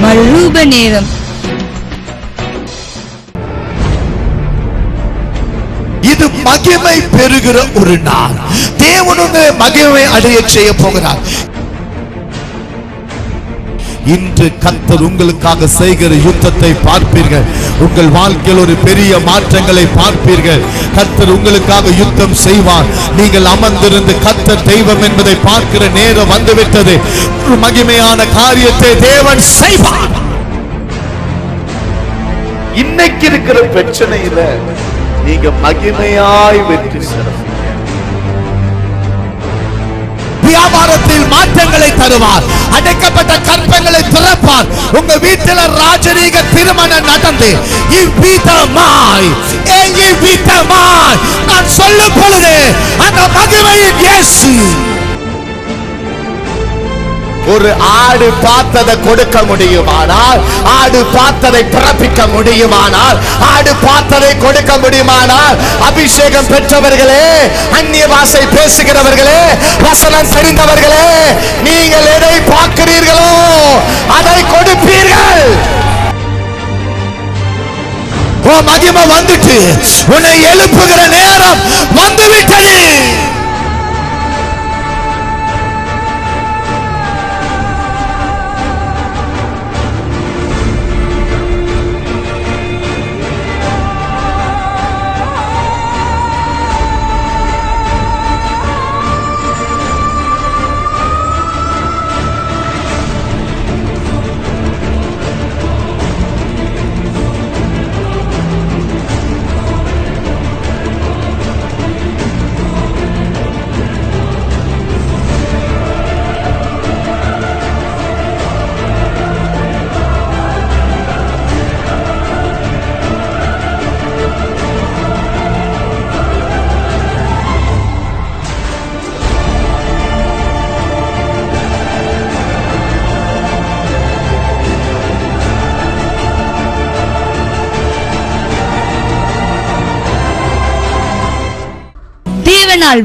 மறுரூப நேரம். இது மகிமை பெறுகிற ஒரு நாள். தேவனுங்க மகிமை அடைய செய்ய போகிறார். இன்று கர்த்தர் உங்களுக்காக செய்கிற யுத்தத்தை பார்ப்பீர்கள். உங்கள் வாழ்க்கையில் ஒரு பெரிய மாற்றங்களை பார்ப்பீர்கள். கர்த்தர் உங்களுக்காக யுத்தம் செய்வார். நீங்கள் அமர்ந்திருந்து கர்த்தர் தெய்வம் என்பதை பார்க்கிற நேரம் வந்துவிட்டது. ஒரு மகிமையான காரியத்தை தேவன் செய்வார். இன்னைக்கு இருக்கிற பிரச்சனையில நீங்க மகிமையாய் வெற்றி பெறுவீங்க. வியாபாரத்தில் மாற்றங்களை தருவார். அடைக்கப்பட்ட கற்பங்களை திறப்பார். உங்க வீட்டில் ராஜரீக திருமணம் நடந்து இவ்விதமாய் நான் சொல்லும் பொழுது அந்த மகிமையின் இயேசு ஒரு ஆடு பார்த்ததை கொடுக்க முடியுமானால், ஆடு பார்த்ததை பிறப்பிக்க முடியுமானால், ஆடு பார்த்ததை கொடுக்க முடியுமானால், அபிஷேகம் பெற்றவர்களே, அந்நிய பாஷை பேசுகிறவர்களே, வசனம் தெரிந்தவர்களே, நீங்கள் எதை பார்க்கிறீர்களோ அதை கொடுப்பீர்கள். மகிமை வந்துட்டு உன்னை எழுப்புகிற நேரம் வந்துவிட்டது.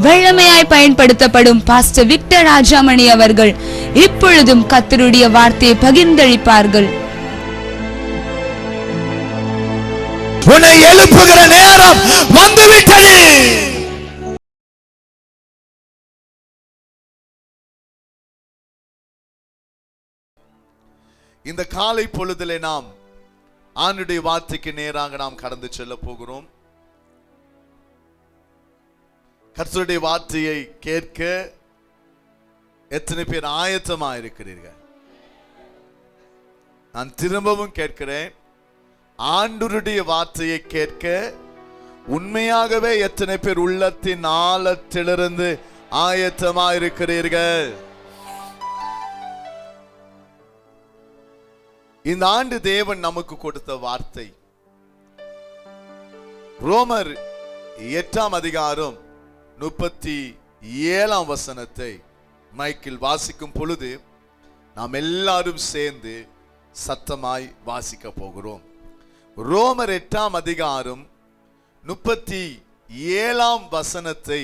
வல்லமையாய் பயன்படுத்தப்படும் பாஸ்டர் விக்டர் ராஜாமணி அவர்கள் இப்பொழுதும் கர்த்தருடைய வார்த்தையை பகிர்ந்தளிப்பார்கள். உன்னை எழுப்புகிற நேரம் வந்துவிட்டது. இந்த காலை பொழுதிலே நாம் ஆண்டுடைய வார்த்தைக்கு நேராக நாம் கடந்து செல்ல போகிறோம். கர்த்தருடைய வார்த்தையை கேட்க எத்தனை பேர் ஆயத்தமா இருக்கிறீர்கள்? நான் திரும்பவும் கேட்கிறேன், ஆண்டவருடைய வார்த்தையை கேட்க உண்மையாகவே எத்தனை பேர் உள்ளத்தின் ஆழத்திலிருந்து ஆயத்தமா இருக்கிறீர்கள்? இந்த ஆண்டு தேவன் நமக்கு கொடுத்த வார்த்தை ரோமர் 8ஆம் அதிகாரம் 37ஆம் வசனத்தை மைக்கில் வாசிக்கும் பொழுது நாம் எல்லாரும் சேர்ந்து சத்தமாய் வாசிக்க போகிறோம். ரோமர் 8ஆம் அதிகாரம் 37ஆம் வசனத்தை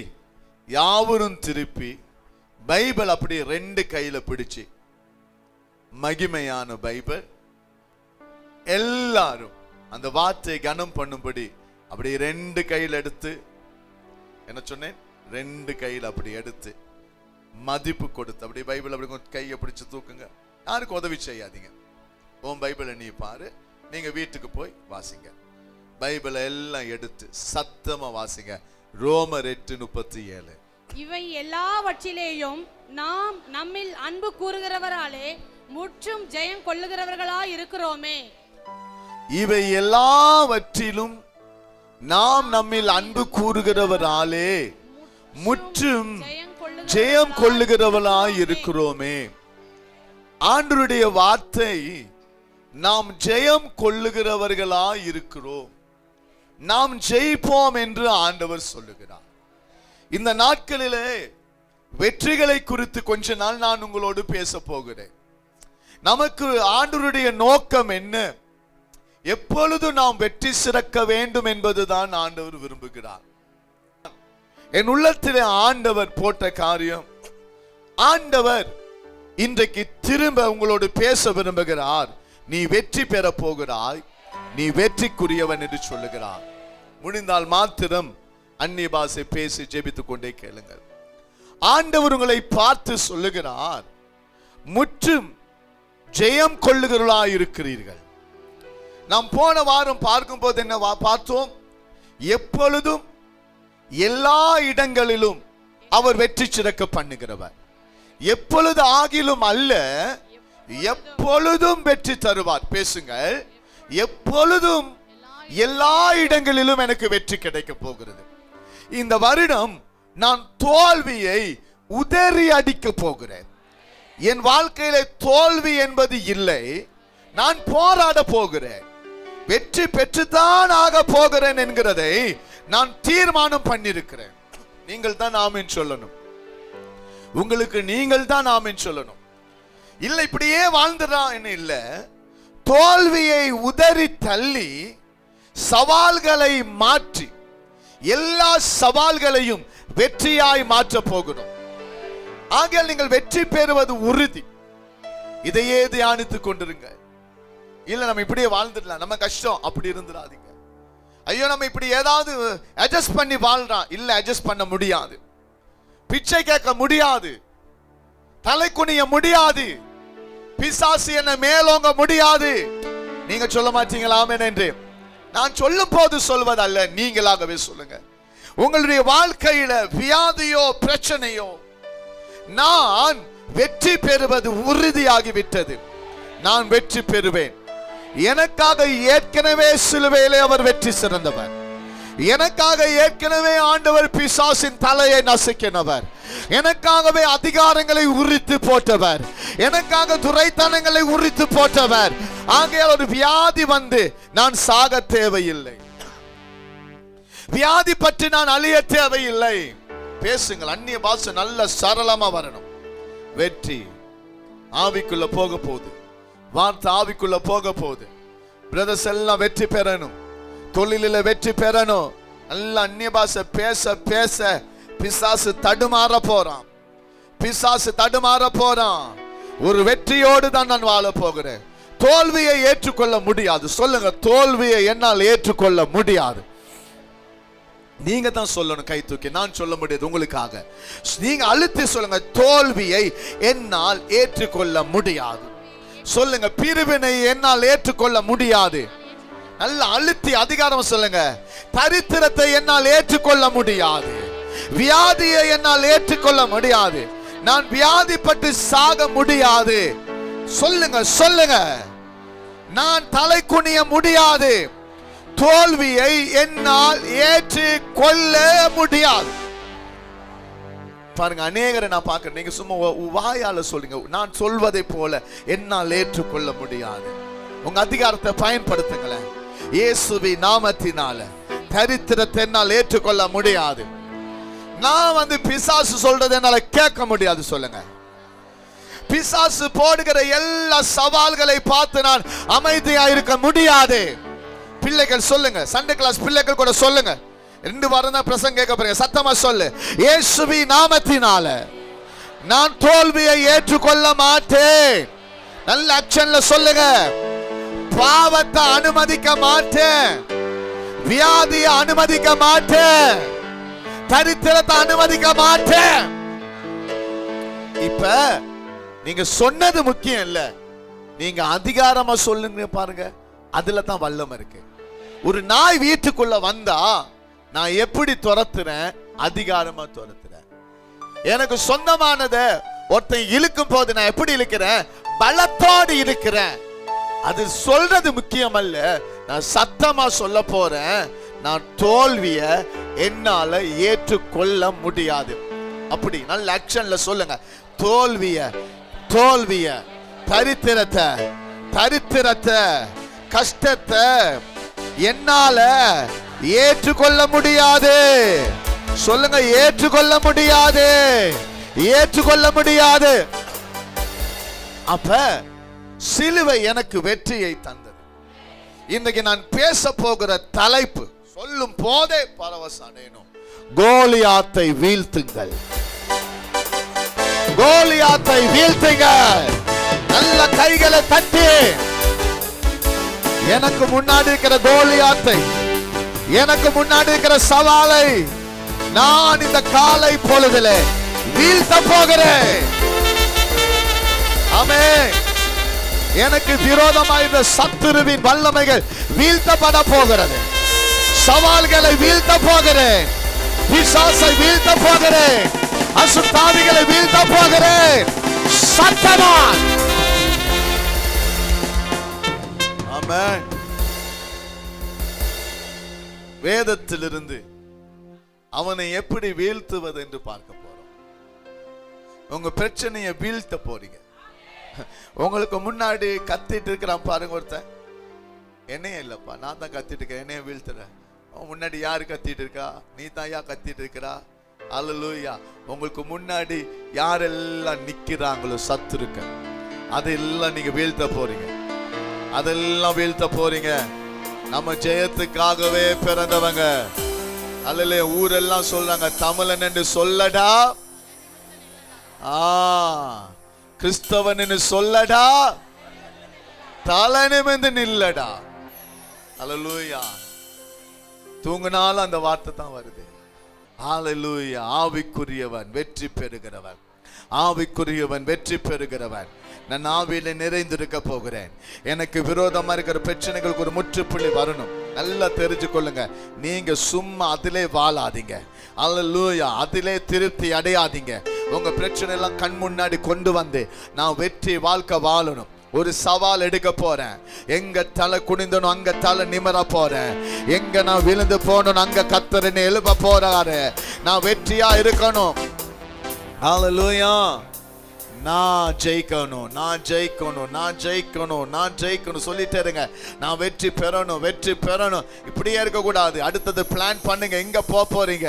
யாவரும் திருப்பி பைபிள் அப்படி 2 கையில பிடிச்சு, மகிமையான பைபிள், எல்லாரும் அந்த வார்த்தையை கனம் பண்ணும்படி அப்படி 2 கையில் எடுத்து, என்ன சொன்னேன், 2 கையில் அப்படி எடுத்து மதிப்பு கொடுத்து அப்படி பைபிள் அப்படி கையை பிடிச்சு தூக்குங்க. யாருக்கு உதவி செய்யாதீங்க. உன் பைபிளை நீ பாரு, நீங்க வீட்டுக்கு போய் வாசிங்க. பைபிளை எல்லாம் எடுத்து சத்தமா வாசிங்க. ரோமர் 8:37. இவை எல்லாவற்றிலேயும் நாம் நம்மில் அன்பு கூறுகிறவராலே முற்றும் ஜெயம் கொள்ளுகிறவர்களாய் இருக்கிறோமே. இவை எல்லாவற்றிலும் நாம் நம்மில் அன்பு கூறுகிறவராலே முற்றும் ஜெயம் கொள்ளுகிறவர்களாய் இருக்கிறோமே. ஆண்டவருடைய வார்த்தை, நாம் ஜெயம் கொள்ளுகிறவர்களாய் இருக்கிறோம், நாம் ஜெயிப்போம் என்று ஆண்டவர் சொல்லுகிறார். இந்த நாட்களிலே வெற்றிகளை குறித்து கொஞ்ச நாள் நான் உங்களோடு பேச போகிறேன். நமக்கு ஆண்டவருடைய நோக்கம் என்ன? எப்பொழுது நாம் வெற்றி சிறக்க வேண்டும் என்பதுதான் ஆண்டவர் விரும்புகிறார். என் உள்ளத்திலே ஆண்டவர் போட்ட காரியம், ஆண்டவர் இன்றைக்கு திரும்ப உங்களோடு பேச விரும்புகிறார். நீ வெற்றி பெற போகிறாய், நீ வெற்றிக்குரியவன் என்று சொல்லுகிறார். முடிந்தால் மாத்திரம் அந்நிய பாஷை பேசி ஜெபித்துக் கொண்டே கேளுங்கள். ஆண்டவர் உங்களை பார்த்து சொல்லுகிறார், முற்றும் ஜெயம் கொள்ளுகிறவர்களாய் இருக்கிறீர்கள். நாம் போன வாரம் பார்க்கும் போது என்ன பார்த்தோம்? எப்பொழுதும் எல்லா இடங்களிலும் அவர் வெற்றி சிறக்க பண்ணுகிறவர். எப்பொழுது ஆகிலும் அல்ல, எப்பொழுதும் வெற்றி தருவார். பேசுங்கள். எப்பொழுதும் எல்லா இடங்களிலும் எனக்கு வெற்றி கிடைக்க போகிறது. இந்த வருடம் நான் தோல்வியை உதறி அடிக்க போகிறேன். என் வாழ்க்கையில தோல்வி என்பது இல்லை. நான் போராட போகிறேன், வெற்றி பெற்றுத்தான் ஆக போகிறேன் என்கிறதை நான் தீர்மானம் பண்ணியிருக்கிறேன். நீங்கள் தான் ஆமென் சொல்லணும். உங்களுக்கு நீங்கள் தான் ஆமென் சொல்லணும். இல்லை இப்படியே வாழ்ந்துடான் இல்ல, தோல்வியை உதறி தள்ளி சவால்களை மாற்றி எல்லா சவால்களையும் வெற்றியாய் மாற்ற போகிறோம். ஆகையால் நீங்கள் வெற்றி பெறுவது உறுதி. இதையே தியானித்துக் கொண்டிருங்க. இல்ல நம்ம இப்படியே வாழ்ந்துடலாம், நம்ம கஷ்டம் அப்படி இருந்துடாதீங்க. ஐயோ நம்ம இப்படி ஏதாவது அட்ஜஸ்ட் பண்ணி வாழ்றான், இல்ல அட்ஜஸ்ட் பண்ண முடியாது. பிச்சை கேட்க முடியாது, தலை குனிய முடியாது, பிசாசு என்ன மேலோங்க முடியாது. நீங்க சொல்ல மாட்டீங்களா ஆமென் என்று? நான் சொல்லும் போது சொல்வதல்ல, நீங்களாகவே சொல்லுங்க. உங்களுடைய வாழ்க்கையில வியாதியோ பிரச்சனையோ, நான் வெற்றி பெறுவது உறுதியாகிவிட்டது. நான் வெற்றி பெறுவேன். எனக்காக ஏற்கனவே சிலுவையிலே அவர் வெற்றி சிறந்தவர். எனக்காக ஏற்கனவே ஆண்டவர் பிசாசின் தலையை நசுக்கினவர். எனக்காகவே அதிகாரங்களை உரித்து போட்டவர். எனக்காக துரைத்தனங்களை உரித்து போட்டவர். ஆகையால் ஒரு வியாதி வந்து நான் சாக தேவையில்லை, வியாதி பற்றி நான் அழிய தேவையில்லை. பேசுங்கள். அந்நிய பாஷை நல்ல சரளமா வரணும். வெற்றி ஆவிக்குள்ள போக போகுது, வார்த்தை ஆவிக்குள்ள போக போகுது. பிரதர்ஸ் எல்லாம் வெற்றி பெறணும், தொழிலில் வெற்றி பெறணும். நல்ல அந்நிய பாஷை பேச பேச பிசாசு தடுமாற போறான், பிசாசு தடுமாற போறான். ஒரு வெற்றியோடு தான் நான் வாழ போகிறேன். தோல்வியை ஏற்றுக்கொள்ள முடியாது. சொல்லுங்க, தோல்வியை என்னால் ஏற்றுக்கொள்ள முடியாது. நீங்க தான் சொல்லணும் கை தூக்கி. நான் சொல்ல முடியாது உங்களுக்காக. நீங்க அழுத்தி சொல்லுங்க, தோல்வியை என்னால் ஏற்றுக்கொள்ள முடியாது. சொல்லுங்க, பிரிவினை என்னால் ஏற்றுக்கொள்ள முடியாது. நல்ல அழுத்தி அதிகாரம் சொல்லுங்க. தரித்திரத்தை என்னால் ஏற்றுக்கொள்ள முடியாது, வியாதியை என்னால் ஏற்றுக்கொள்ள முடியாது, நான் வியாதிப்பட்டு சாக முடியாது. சொல்லுங்க சொல்லுங்க, நான் தலை குனிய முடியாது, தோல்வியை என்னால் ஏற்றுக்கொள்ள முடியாது. பாருங்க, அநேகரை நான் பார்க்கிறேன். நீங்க சும்மா வாயால சொல்லுங்க, நான் சொல்வதை போல என்னால் ஏற்றுக்கொள்ள முடியாது. உங்க அதிகாரத்தை பயன்படுத்துங்களேன். இயேசுவின் நாமத்தினால தரித்திரத்தை என்னால் ஏற்றுக்கொள்ள முடியாது. நான் பிசாசு சொல்றதை என்னால கேட்க முடியாது. சொல்லுங்க, பிசாசு போடுகிற எல்லா சவால்களை பார்த்து நான் அமைதியா இருக்க முடியாது. பிள்ளைகள் சொல்லுங்க, சண்டே கிளாஸ் பிள்ளைகள் கூட சொல்லுங்க. 2 வாரம் தான் பிரசங்கம் கேட்க போறீங்க. சத்தமா சொல்லு, இயேசுவின் நாமத்தினால நான் தோல்வியை ஏற்றுக்கொள்ள மாட்டேன். நல்ல ஆக்ஷன்ல சொல்லுங்க. பாவத்தை அனுமதிக்க மாட்டேன், வியாதியை அனுமதிக்க மாட்டேன், தரித்திரத்தை அனுமதிக்க மாட்டேன். இப்ப நீங்க சொன்னது முக்கியம் இல்ல, நீங்க அதிகாரமா சொல்லுங்க. பாருங்க, அதுல தான் வல்லம் இருக்கு. ஒரு நாய் வீட்டுக்குள்ள வந்தா நான் எப்படி துரத்துறேன்? அதிகாரமா துரத்துறேன். எனக்கு சொந்தமானத ஒருத்தன் இழுக்கும் போது நான் எப்படி இழுக்கிறேன்? பலத்தோடு இழுக்கிறேன். அது சொல்றது முக்கியம் அல்ல, நான் சத்தமா சொல்ல போறேன். நான் தோல்விய என்னால ஏற்றுக்கொள்ள முடியாது. அப்படி நல்ல ஆக்ஷன்ல சொல்லுங்க. தோல்விய தோல்விய தரித்திரத்தை தரித்திரத்தை கஷ்டத்தை என்னால ஏற்றுக்கொள்ள முடியாது. சொல்லுங்க, ஏற்றுக்கொள்ள முடியாது, ஏற்றுக்கொள்ள முடியாது. அப்ப சிலுவை எனக்கு வெற்றியை தந்தது. இன்னைக்கு நான் பேச போகிற தலைப்பு சொல்லும் போதே பரவசம் அடையணும். கோலியாத்தை வீழ்த்துங்கள், கோலியாத்தை வீழ்த்துங்கள். நல்ல கைகளை தட்டி எனக்கு முன்னாடி இருக்கிற கோலியாத்தை, எனக்கு முன்னாடி இருக்கிற சவாலை நான் இந்த காலை பொழுதிலே வீழ்த்த போகிறேன். ஆமென். எனக்கு விரோதமாயிருந்த சத்துருவின் வல்லமைகள் வீழ்த்தப்பட போகிறது. சவால்களை வீழ்த்த போகிறேன். பிசாசை வீழ்த்த போகிறேன். அசுத்தாவிகளை வீழ்த்த போகிறேன். சத்தமாய். ஆமென். வேதத்திலிருந்து அவனை எப்படி வீழ்த்துவது என்று பார்க்க போறோம். உங்க பிரச்சனையை வீழ்த்த போறீங்க. உங்களுக்கு முன்னாடி கத்திட்டு இருக்கிறான் பாருங்க ஒருத்தன். என்னைய இல்லப்பா, நான் தான் கத்திட்டு இருக்கேன், என்னைய வீழ்த்துறேன். முன்னாடி யாரு கத்திட்டு இருக்கா? நீ தான் யா கத்திட்டு இருக்கிறா. அல்லேலூயா. உங்களுக்கு முன்னாடி யாரெல்லாம் நிக்கிறாங்களோ சத்துருக்க, அதெல்லாம் நீங்க வீழ்த்த போறீங்க. அதெல்லாம் வீழ்த்த போறீங்க. நம்ம ஜெயத்துக்காகவே பிறந்தவங்க. அல்ல ஊரெல்லாம் சொல்றாங்க, தமிழன் என்று சொல்லடா, கிறிஸ்தவன் என்று சொல்லடா, தலை நிமிர்ந்து நில்லடா. அல்லேலூயா. தூங்கினாலும் அந்த வார்த்தை தான் வருது. அல்லேலூயா. ஆவிக்குரியவன் வெற்றி பெறுகிறவன், ஆவிக்குரியவன் வெற்றி பெறுகிறவன். நான் ஆவியில நிறைந்திருக்க போகிறேன். எனக்கு விரோதமா இருக்கிற பிரச்சனைகளுக்கு ஒரு முற்றுப்புள்ளி வரணும். நல்லா தெரிஞ்சு கொள்ளுங்க. நீங்க சும்மா அதிலே வாழாதீங்க. அல்லேலூயா. அதிலே திருப்தி அடையாதீங்க. உங்க பிரச்சனை எல்லாம் கண் முன்னாடி கொண்டு வந்து நான் வெற்றி வாழ்க்கை வாழணும். ஒரு சவால் எடுக்க போறேன். எங்க தலை குனிந்தனும் அங்க தலை நிமிர போறேன். எங்க நான் விழுந்து போகணும் அங்க கர்த்தர் என்னை எழுப்ப போறாரு. நான் வெற்றியா இருக்கணும். அல்லேலூயா. நான் ஜெயிக்கணும், நான் ஜெயிக்கணும், நான் ஜெயிக்கணும், நான் ஜெயிக்கணும் சொல்லிட்டே இருங்க. நான் வெற்றி பெறணும், வெற்றி பெறணும். இப்படியே இருக்க கூடாது. அடுத்தது பிளான் பண்ணுங்க. எங்க போறீங்க,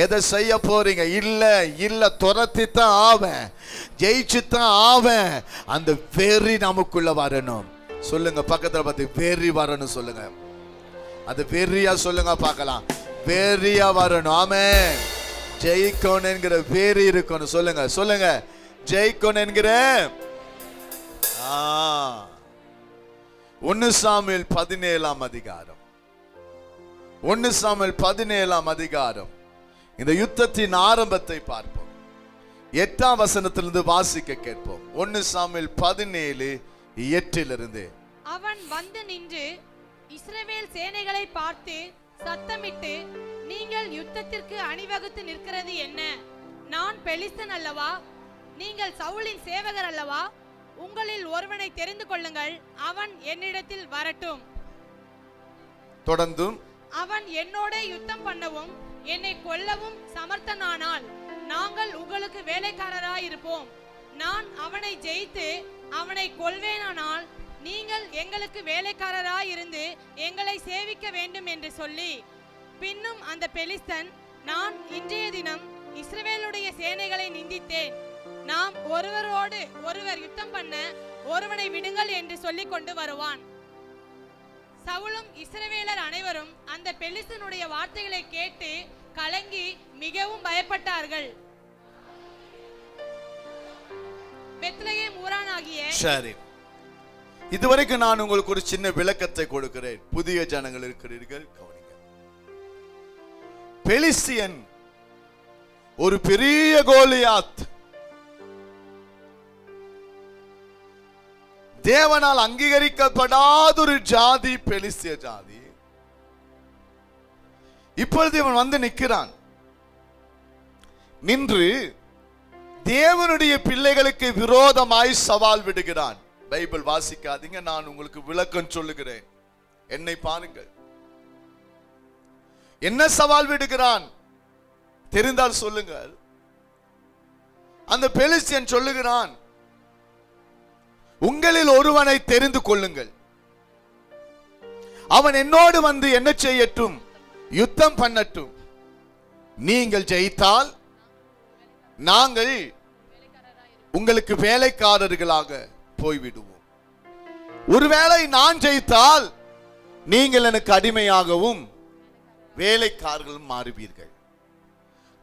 எதை செய்ய போறீங்க? இல்ல இல்ல துரத்தி தான் ஆவேன், ஜெயிச்சு தான் ஆவேன். அந்த வெறி நமக்குள்ள வரணும். சொல்லுங்க பக்கத்துல பார்த்து, வெறி வரணும் சொல்லுங்க. அது வெறியா சொல்லுங்க பார்க்கலாம். வெறியா வரணும். ஆமென். ஜெயிக்கணும் என்கிற வெறி இருக்கணும். சொல்லுங்க சொல்லுங்க. ஜெயிக்கணும் என்கிற 1 சாமுவேல் 17 அதிகாரம், 1 சாமுவேல் 17 அதிகாரம். இந்த யுத்தத்தின் ஆரம்பத்தை பார்ப்போம். 8ஆம் வசனத்திலிருந்து வாசிக்க கேட்போம். 1 சாமுவேல் 17:8. அவன் வந்து நின்று இஸ்ரவேல் சேனைகளை பார்த்து சத்தமிட்டு, நீங்கள் யுத்தத்திற்கு அணிவகுத்து நிற்கிறது என்ன? நான் பெலிஸ்தன் அல்லவா? நீங்கள் சவுலின் சேவகர் அல்லவா? உங்களில் ஒருவனை தெரிந்து கொள்ளுங்கள், அவன் என்னிடத்தில் வரட்டும். தொடர்ந்தும், அவன் என்னோட யுத்தம் பண்ணவும் என்னை கொல்லவும் சமர்த்தனானால் நாங்கள் உங்களுக்கு வேலைக்காரராயிருப்போம். நான் அவனை ஜெயித்து அவனை கொல்வேனானால் நீங்கள் எங்களுக்கு வேலைக்காரராயிருந்து எங்களை சேவிக்க வேண்டும் என்று சொல்லி, பின்னும் அந்த பெலிஸ்தன், நான் இன்றைய தினம் இஸ்ரவேலுடைய சேனைகளை நிந்தித்தேன். நாம் ஒருவரோடு ஒருவர் யுத்தம் பண்ண ஒருவனை விடுங்கள் என்று சொல்லி கொண்டு வருவான். சவுலும் இஸ்ரவேலர் அனைவரும் அந்த பெலிஸ்தனுடைய வார்த்தைகளை கேட்டு கலங்கி மிகவும் பயப்பட்டார்கள். பெத்லகேம் ஊரானாகிய சரி, இதுவரைக்கும் நான் உங்களுக்கு ஒரு சின்ன விளக்கத்தை கொடுக்கிறேன். புதிய ஜனங்கள் இருக்கிறீர்கள், கவனிங்க. பெலிஸ்தியன் ஒரு பெரிய கோலியாத், தேவனால் அங்கீகரிக்கப்படாத ஒரு ஜாதி பெலிஸ்திய ஜாதி. இப்பொழுது இவன் வந்து நிற்கிறான். நின்று தேவனுடைய பிள்ளைகளுக்கு விரோதமாய் சவால் விடுகிறான். பைபிள் வாசிக்காதீங்க, நான் உங்களுக்கு விளக்கம் சொல்லுகிறேன். என்னை பாருங்கள். என்ன சவால் விடுகிறான் தெரிந்தால் சொல்லுங்கள். அந்த பெலிஸ்தியன் சொல்லுகிறான், உங்களில் ஒருவனை தெரிந்து கொள்ளுங்கள், அவன் என்னோடு வந்து என்ன செய்யட்டும், யுத்தம் பண்ணட்டும். நீங்கள் ஜெயித்தால் நாங்கள் உங்களுக்கு வேலைக்காரர்களாக போய்விடுவோம். ஒருவேளை நான் ஜெயித்தால் நீங்கள் எனக்கு அடிமையாகவும் வேலைக்காரர்களும் மாறுவீர்கள்.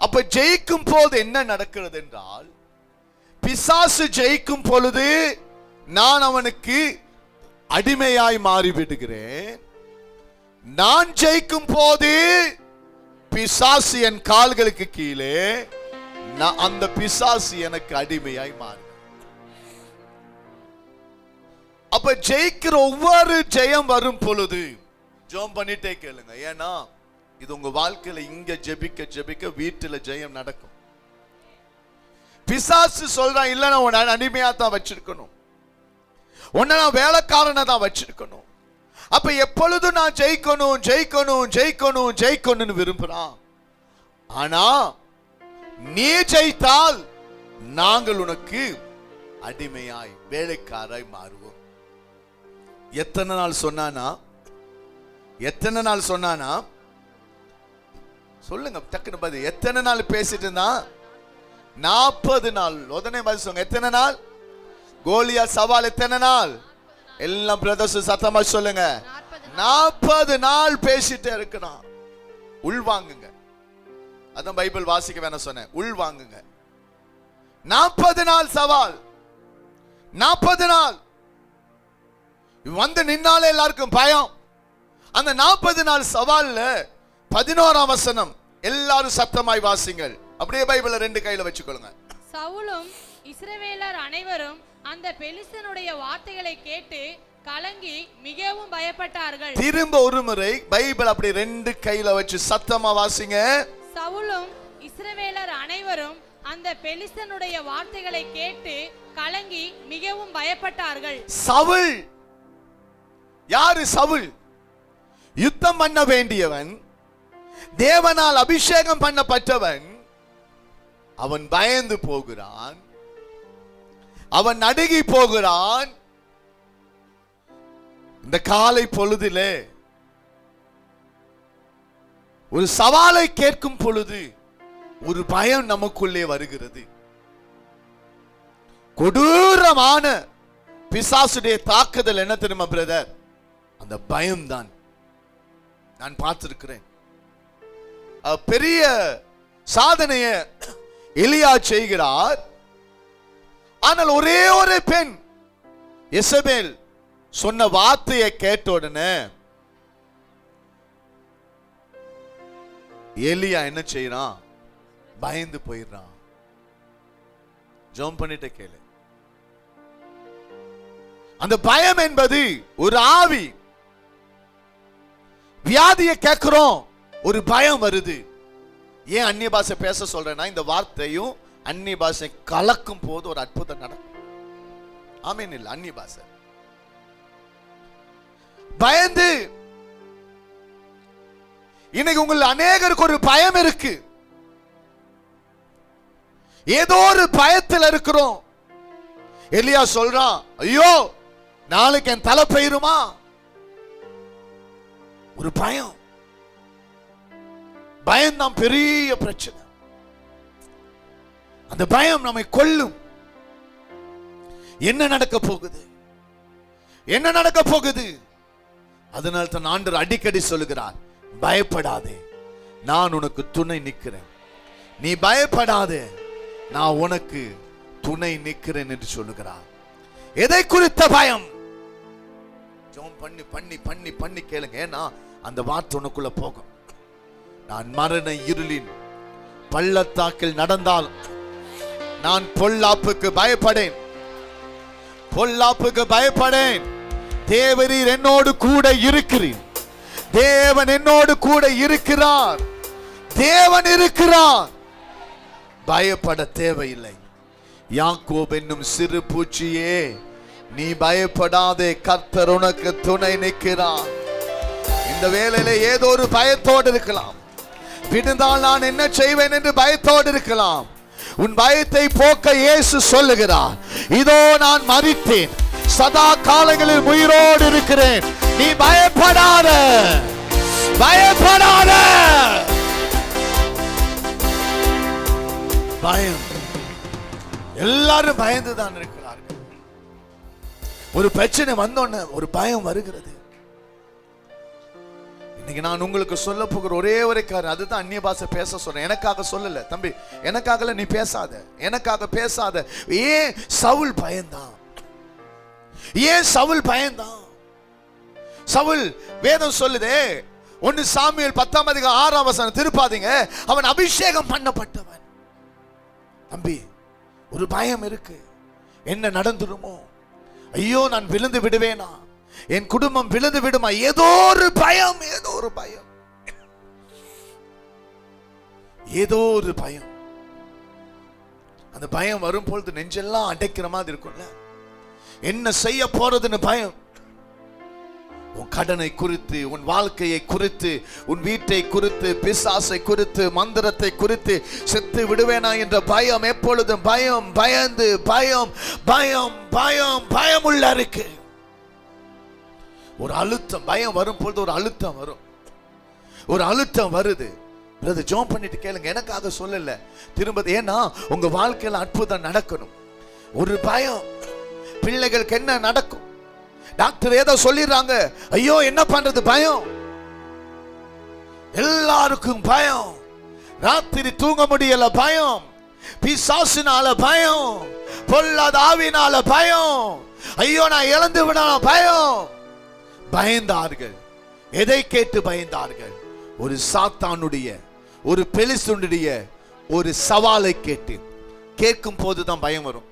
அப்ப ஜெயிக்கும் போது என்ன நடக்கிறது என்றால், பிசாசு ஜெயிக்கும் பொழுது நான் அவனுக்கு அடிமையாய் மாறிவிடுகிறேன். நான் ஜெயிக்கும் போது பிசாசு என் கால்களுக்கு கீழே, அந்த பிசாசு எனக்கு அடிமையாய் மாறு. அப்ப ஜெயிக்கிற ஒவ்வொரு ஜெயம் வரும் பொழுது ஜெபம் பண்ணிட்டே கேளுங்க. ஏன்னா இது உங்க வாழ்க்கையில இங்க ஜெபிக்க ஜெபிக்க வீட்டுல ஜெயம் நடக்கும். பிசாசு சொல்றான், இல்ல நான் உன்னை அடிமையா தான் வச்சிருக்கணும், உன்னை நான் வேலைக்காரனை தான் வச்சிருக்கணும். அப்ப எப்பொழுதும் நான் ஜெயிக்கணும் ஜெயிக்கணும் ஜெயிக்கணும் ஜெயிக்கணும்னு விரும்புறான். ஆனா நீ ஜெயித்தால் நாங்கள் உனக்கு அடிமையாய் வேலைக்காராய் மாறுவோம். எத்தனை நாள் சொன்னானா? எத்தனை நாள் சொன்னானா? சொல்லுங்க டக்குன்னு பதில். எத்தனை நாள் பேசிட்டு இருந்தா? 40 நாள். உடனே பதில் சொல்லுங்க. எத்தனை நாள்? கோலியாத் சவால் எத்தனை நாள்? எல்லாம் பிரதர்ஸ் சத்தமா சொல்லுங்க. 40 நாள் பேசிட்டே இருக்கணும். உள்வாங்குங்க. அதான் பைபிள் வாசிக்க வேணாம் சொன்னேன். உள்வாங்குங்க. 40 நாள் சவால். 40 நாள் வந்து நின்னாலே எல்லாருக்கும் பயம். அந்த 40 நாள் சவால்ல 11ஆம் வசனம் எல்லாரும் சத்தமாய் வாசிங்கள். அப்படியே பைபிளை 2 கையில வச்சுக்கொள்ளுங்க. சவுலும் இஸ்ரவேலர் அனைவரும் அந்த பெலிஸ்தனுடைய வார்த்தைகளை கேட்டு கலங்கி மிகவும் பயப்பட்டார்கள். திரும்ப ஒரு முறை பைபிள் அப்படி 2 கையில வச்சு சத்தமா வாசிங்க. சவுலும் இஸ்ரவேலர் அனைவரும் அந்த பெலிஸ்தனுடைய வார்த்தைகளை கேட்டு கலங்கி மிகவும் பயப்பட்டார்கள். சவுல் யாரு? சவுல் யுத்தம் பண்ண வேண்டியவன், தேவனால் அபிஷேகம் பண்ணப்பட்டவன். அவன் பயந்து போகிறான், அவன் நடுங்கி போகிறான். இந்த காலை பொழுதிலே ஒரு சவாலை கேட்கும் பொழுது ஒரு பயம் நமக்குள்ளே வருகிறது. கொடூரமான பிசாசுடைய தாக்குதல் என்ன தெரியுமா பிரதர்? அந்த பயம்தான். நான் பார்த்திருக்கிறேன். பெரிய சாதனைய எலியா செய்கிறார். ஆனால் ஒரே ஒரு பெண் எசபேல் சொன்ன வார்த்தையை கேட்ட உடனே எலியா என்ன செய்யறான்? பயந்து போயிடுறான். ஜெபம் பண்ணிட்டு கேளு. அந்த பயம் என்பது ஒரு ஆவி. வியாதியை கேட்கிறோம், ஒரு பயம் வருது. ஏன் அந்நிய பாஷை பேச சொல்றேன்னா, இந்த வார்த்தையும் அந்நிய பாஷை கலக்கும் போது ஒரு அற்புதம் நடக்கும். ஆமீன் இல்ல? அந்நிய பாஷை பயந்து இன்னைக்கு உங்கள் அநேகருக்கு ஒரு பயம் இருக்கு. ஏதோ ஒரு பயத்தில் இருக்கிறோம். எலியா சொல்றான், ஐயோ நாளைக்கு என் தலை பெயருமா? ஒரு பயம். பயம்தான் பெரிய பிரச்சனை. அந்த பயம் நம்மை கொல்லும். என்ன நடக்க போகுது? என்ன நடக்க போகுது? அதனால தான் ஆண்டவர் அடிக்கடி சொல்லுகிறார், பயப்படாதே, நான் உனக்கு துணை நிற்கிறேன். நீ பயப்படாதே, நான் உனக்கு துணை நிற்கிறேன் என்று சொல்லுகிறார். எதை குறித்த பயம்? ஜெபம் பண்ணி பண்ணி பண்ணி பண்ணி கேளுங்க. ஏன்னா அந்த வார்த்தை உனக்குள்ள போகும். நான் மரண இருளின் பள்ளத்தாக்கில் நடந்தால் நான் பொல்லாப்புக்கு பயப்படேன், பொல்லாப்புக்கு பயப்படேன். தேவரீர் என்னோடு கூட இருக்கிறீர். தேவன் என்னோடு கூட இருக்கிறார். தேவன் இருக்கிறார். பயப்பட தேவையில்லை. யாக்கோபு என்னும் சிறு பூச்சியே, நீ பயப்படாதே, கர்த்தர் உனக்கு துணை நிற்கிறார். இந்த வேளையில ஏதோ ஒரு பயத்தோடு இருக்கலாம். விடுந்தால் நான் என்ன செய்வேன் என்று பயத்தோடு இருக்கலாம். உன் பயத்தை போக்க இயேசு சொல்லுகிறார், இதோ நான் மரித்தேன், சதா காலங்களில் உயிரோடு இருக்கிறேன். நீ பயப்படாத, பயப்படாத. பயம், எல்லாரும் பயந்துதான் இருக்கிறார்கள். ஒரு பிரச்சனை வந்தோன்னு ஒரு பயம் வருகிறது. இன்னைக்கு நான் உங்களுக்கு சொல்ல போகிற ஒரே ஒரு காரணம், அதுதான் அந்நிய பாஷை பேச சொல்றேன். எனக்காக சொல்லல தம்பி, எனக்காக நீ பேசாத, எனக்காக பேசாத. ஏன் சவுல் பயந்தான்? ஏன் சவுல் பயந்தான்? சவுல் வேதம் சொல்லுதே, 1 சாமுவேல் 10:6 திருப்பாதீங்க, அவன் அபிஷேகம் பண்ணப்பட்டவன். தம்பி, ஒரு பயம் இருக்கு. என்ன நடந்துருமோ, ஐயோ நான் விழுந்து விடுவேனா, என் குடும்பம் விழுந்து விடுமா, ஏதோ ஒரு பயம், ஏதோ ஒரு பயம், ஏதோ ஒரு பயம். அந்த பயம் வரும் பொழுது நெஞ்செல்லாம் அடைக்கிற மாதிரி இருக்கும்ல. என்ன செய்ய போறதுன்னு பயம். உன் கடனை குறித்து, உன் வாழ்க்கையை குறித்து, உன் வீட்டை குறித்து, பிசாசை குறித்து, மந்திரத்தை குறித்து, செத்து விடுவேனா என்ற பயம், எப்பொழுதும் பயம், பயந்து பயம் பயம் பயம் பயம் உள்ள இருக்கு. ஒரு அழுத்தம், பயம் வரும் பொழுது ஒரு அழுத்தம் வரும். ஒரு அழுத்தம் வருது. பிரதர் ஜோம் பண்ணிட்டு கேளுங்க, எனக்காக சொல்லல, திரும்ப. ஏன்னா உங்க வாழ்க்கையில அற்புதம் நடக்கணும். ஒரு பயம், பிள்ளைகளுக்கு என்ன நடக்கும், டாக்டர் ஏதோ சொல்லிடுறாங்க, ஐயோ என்ன பண்றது, பயம். எல்லாருக்கும் பயம். ராத்திரி தூங்க முடியல, பயம். பிசாசினால பயம், பொல்லாத ஆவினால பயம். ஐயோ நான் இழந்து விடலாம், பயம். பயந்தார்கள். எதை கேட்டு பயந்தார்கள்? ஒரு சாத்தானுடைய, ஒரு பெலிஸ்தனுடைய ஒரு சவாலை கேட்டு. கேட்கும் போதுதான் பயம் வரும்.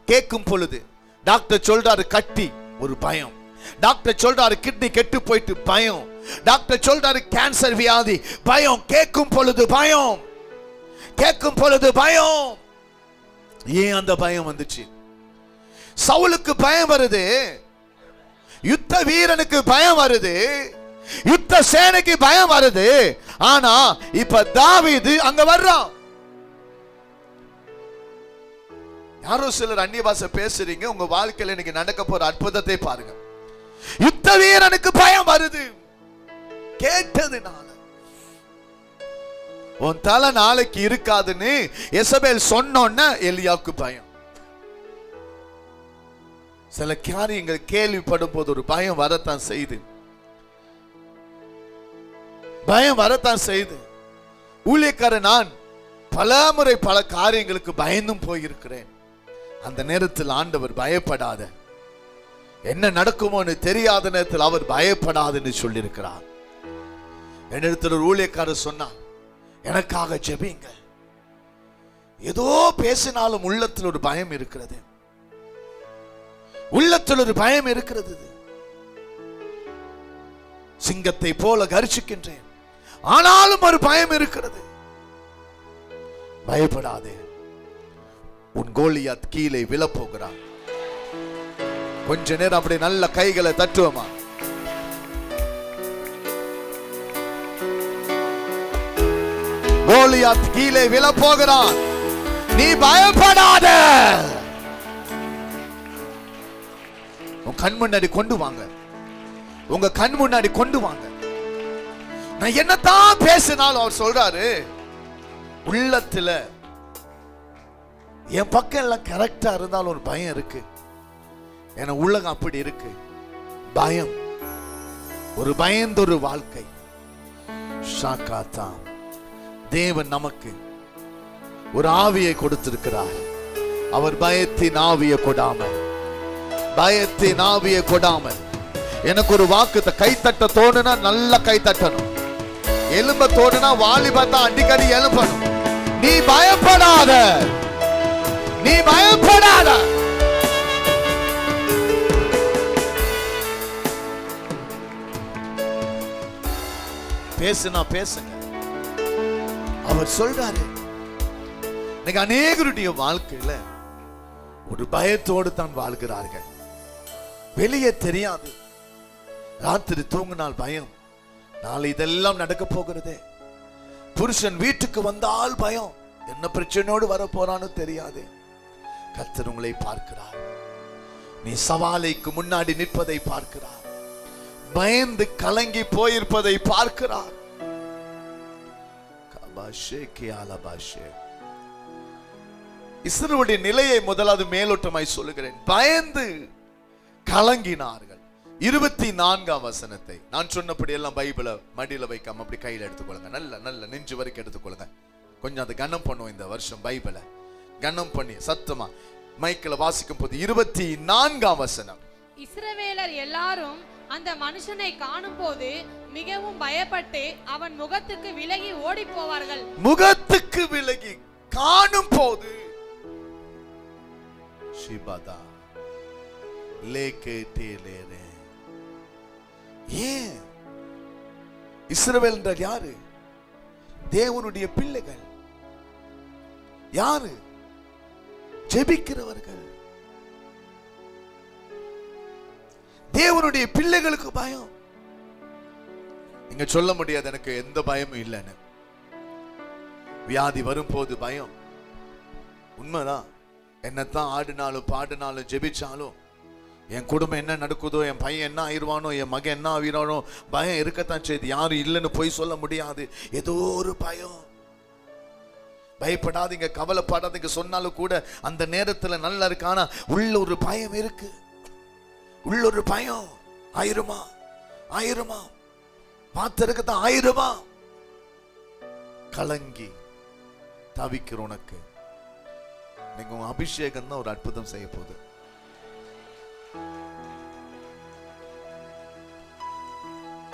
கேட்கும் பொழுது டாக்டர் சொல்றாரு கட்டி, ஒரு பயம். டாக்டர் சொல்றாரு கிட்னி கெட்டு போயிட்டு, பயம். டாக்டர் சொல்றாரு கேன்சர் வியாதி, பயம். கேட்கும் பொழுது பயம், கேட்கும் பொழுது பயம். ஏன் அந்த பயம் வந்துச்சு? சவுலுக்கு பயம் வருது, யுத்த வீரனுக்கு பயம் வருது, யுத்த சேனைக்கு பயம் வருது. ஆனா இப்ப தாவீது அங்க வர்றான். யாரோ சிலர் அந்நிய பாஷை பேசுறீங்க, உங்க வாழ்க்கையில இன்னைக்கு நடக்க போற அற்புதத்தை பாருங்க. யுத்த வீரனுக்கு பயம் வருது, கேட்டதுனால. உன் தலை நாளைக்கு இருக்காதுன்னு எசபேல் சொன்னோன்னா எலியாவுக்கு பயம். சில காரியங்கள் கேள்விப்படும் போது ஒரு பயம் வரத்தான் செய்து, பயம் வரத்தான் செய்து. ஊழியக்காரன் நான் பல முறை பல காரியங்களுக்கு பயந்தும் போயிருக்கிறேன். அந்த நேரத்தில் ஆண்டவர் பயப்படாத, என்ன நடக்குமோன்னு தெரியாத நேரத்தில் அவர் பயப்படாதுன்னு சொல்லியிருக்கிறார். என்னிடத்தில் ஒரு ஊழியக்காரர் சொன்னார், எனக்காக ஜெபிங்க. ஏதோ பேசினாலும் உள்ளத்தில் ஒரு பயம் இருக்கிறது, உள்ளத்தில் ஒரு பயம் இருக்கிறது. சிங்கத்தை போல கர்ஜிக்கின்றேன், ஆனாலும் ஒரு பயம் இருக்கிறது. பயப்படாதே, உன் கோலியாத் கீழே விழப்போகிறான். கொஞ்ச நேரம் அப்படி நல்ல கைகளை தட்டுவோமா? கோலியாத் கீழே விழப்போகிறான், நீ பயப்படாத. உன் கண் முன்னாடி கொண்டு வாங்க, உங்க கண் முன்னாடி கொண்டு வாங்க. நான் என்னதான் பேசினாலும் அவர் சொல்றாரு, உள்ளத்துல என் பக்கம் எல்லாம் கரெக்டா இருந்தாலும் ஒரு பயம் இருக்கு. ஏன்னா உலகம் அப்படி இருக்கு, பயம். ஒரு பயந்தொரு வாழ்க்கை. ஷாக்காத்தா, தேவன் நமக்கு ஒரு ஆவியை கொடுத்திருக்கிறார். அவர் பயத்தின் ஆவியை கொடாமல், பயத்தின் ஆவியை கொடாமல். எனக்கு ஒரு வாக்கு, கைத்தட்ட தோணுனா நல்லா கை தட்டணும், எலும்ப தோணுனா வாலிபத்தான் அடிக்கடி எழும்பணும். நீ பயப்படாத, நீ பயப்படாத. பேசுனா பேசுங்க. அவர் சொல்றாரு, இன்னைக்கு அநேகருடைய வாழ்க்கையில ஒரு பயத்தோடு தான் வாழ்கிறார்கள். வெளியே தெரியாது. ராத்திரி தூங்கினால் பயம், நாளை இதெல்லாம் நடக்க போகிறதே. புருஷன் வீட்டுக்கு வந்தால் பயம், என்ன பிரச்சனையோடு வர போறான்னு தெரியாது. கர்த்தர் உங்களை பார்க்கிறார். நீ சவாலைக்கு முன்னாடி நிற்பதை பார்க்கிறார், பயந்து கலங்கி போயிருப்பதை பார்க்கிறார். இஸ்ரவேலுடைய நிலையை முதலாவது மேலோட்டமாய் சொல்லுகிறேன். பயந்து கலங்கினார்கள். 24ஆம் வசனத்தை நான் சொன்னபடி எல்லாம் பைபிளை மடியில வைக்காம அப்படி கையில எடுத்துக்கொள்ளுங்க. நல்ல நல்ல நெஞ்சு வரைக்கும் எடுத்துக்கொள்ளுங்க. கொஞ்சம் அது கனம் பண்ணுவோம். இந்த வருஷம் பைபிளை கனம் பண்ணி சத்தமா மைக்கில் வாசிக்கும் போது 24ஆம் வசனம். இஸ்ரவேலர் எல்லாரும் அந்த மனுஷனை காணும் போது மிகவும் பயப்பட்டு அவன் முகத்துக்கு விலகி ஓடி போவார்கள். முகத்துக்கு விலகி காணும் போது ஷிபதா லேகேடேலேரே. ஏன் இஸ்ரவேல் என்றால் யாரு? தேவனுடைய பிள்ளைகள். யாரு? ஜெபிக்கிறவர்கள். தேவனுடைய பிள்ளைகளுக்கு பயம். நீங்க சொல்ல முடியாது எனக்கு எந்த பயமும் இல்லைன்னு. வியாதி வரும்போது பயம் உண்மைதான். என்னத்தான் ஆடினாலும் பாடினாலும் ஜெபிச்சாலும் என் குடும்பம் என்ன நடக்குதோ, என் பையன் என்ன ஆயிடுவானோ, என் மகன் என்ன ஆயிடுவானோ, பயம் இருக்கத்தான் செய்து. யாரும் இல்லைன்னு போய் சொல்ல முடியாது. ஏதோ ஒரு பயம். பயப்படாதீங்க, கவலைப்படாதீங்க சொன்னாலும் கூட அந்த நேரத்தில் நல்லா இருக்கு. ஆனா உள்ள ஒரு பயம் இருக்கு. உள்ள ஒரு பயம். ஆயிருமா ஆயிருமா பார்த்திருக்கத்தான் ஆயிருமா. கலங்கி தவிக்கிற உனக்கு நீங்க உங்க அபிஷேகம் தான் ஒரு அற்புதம் செய்ய போகுது.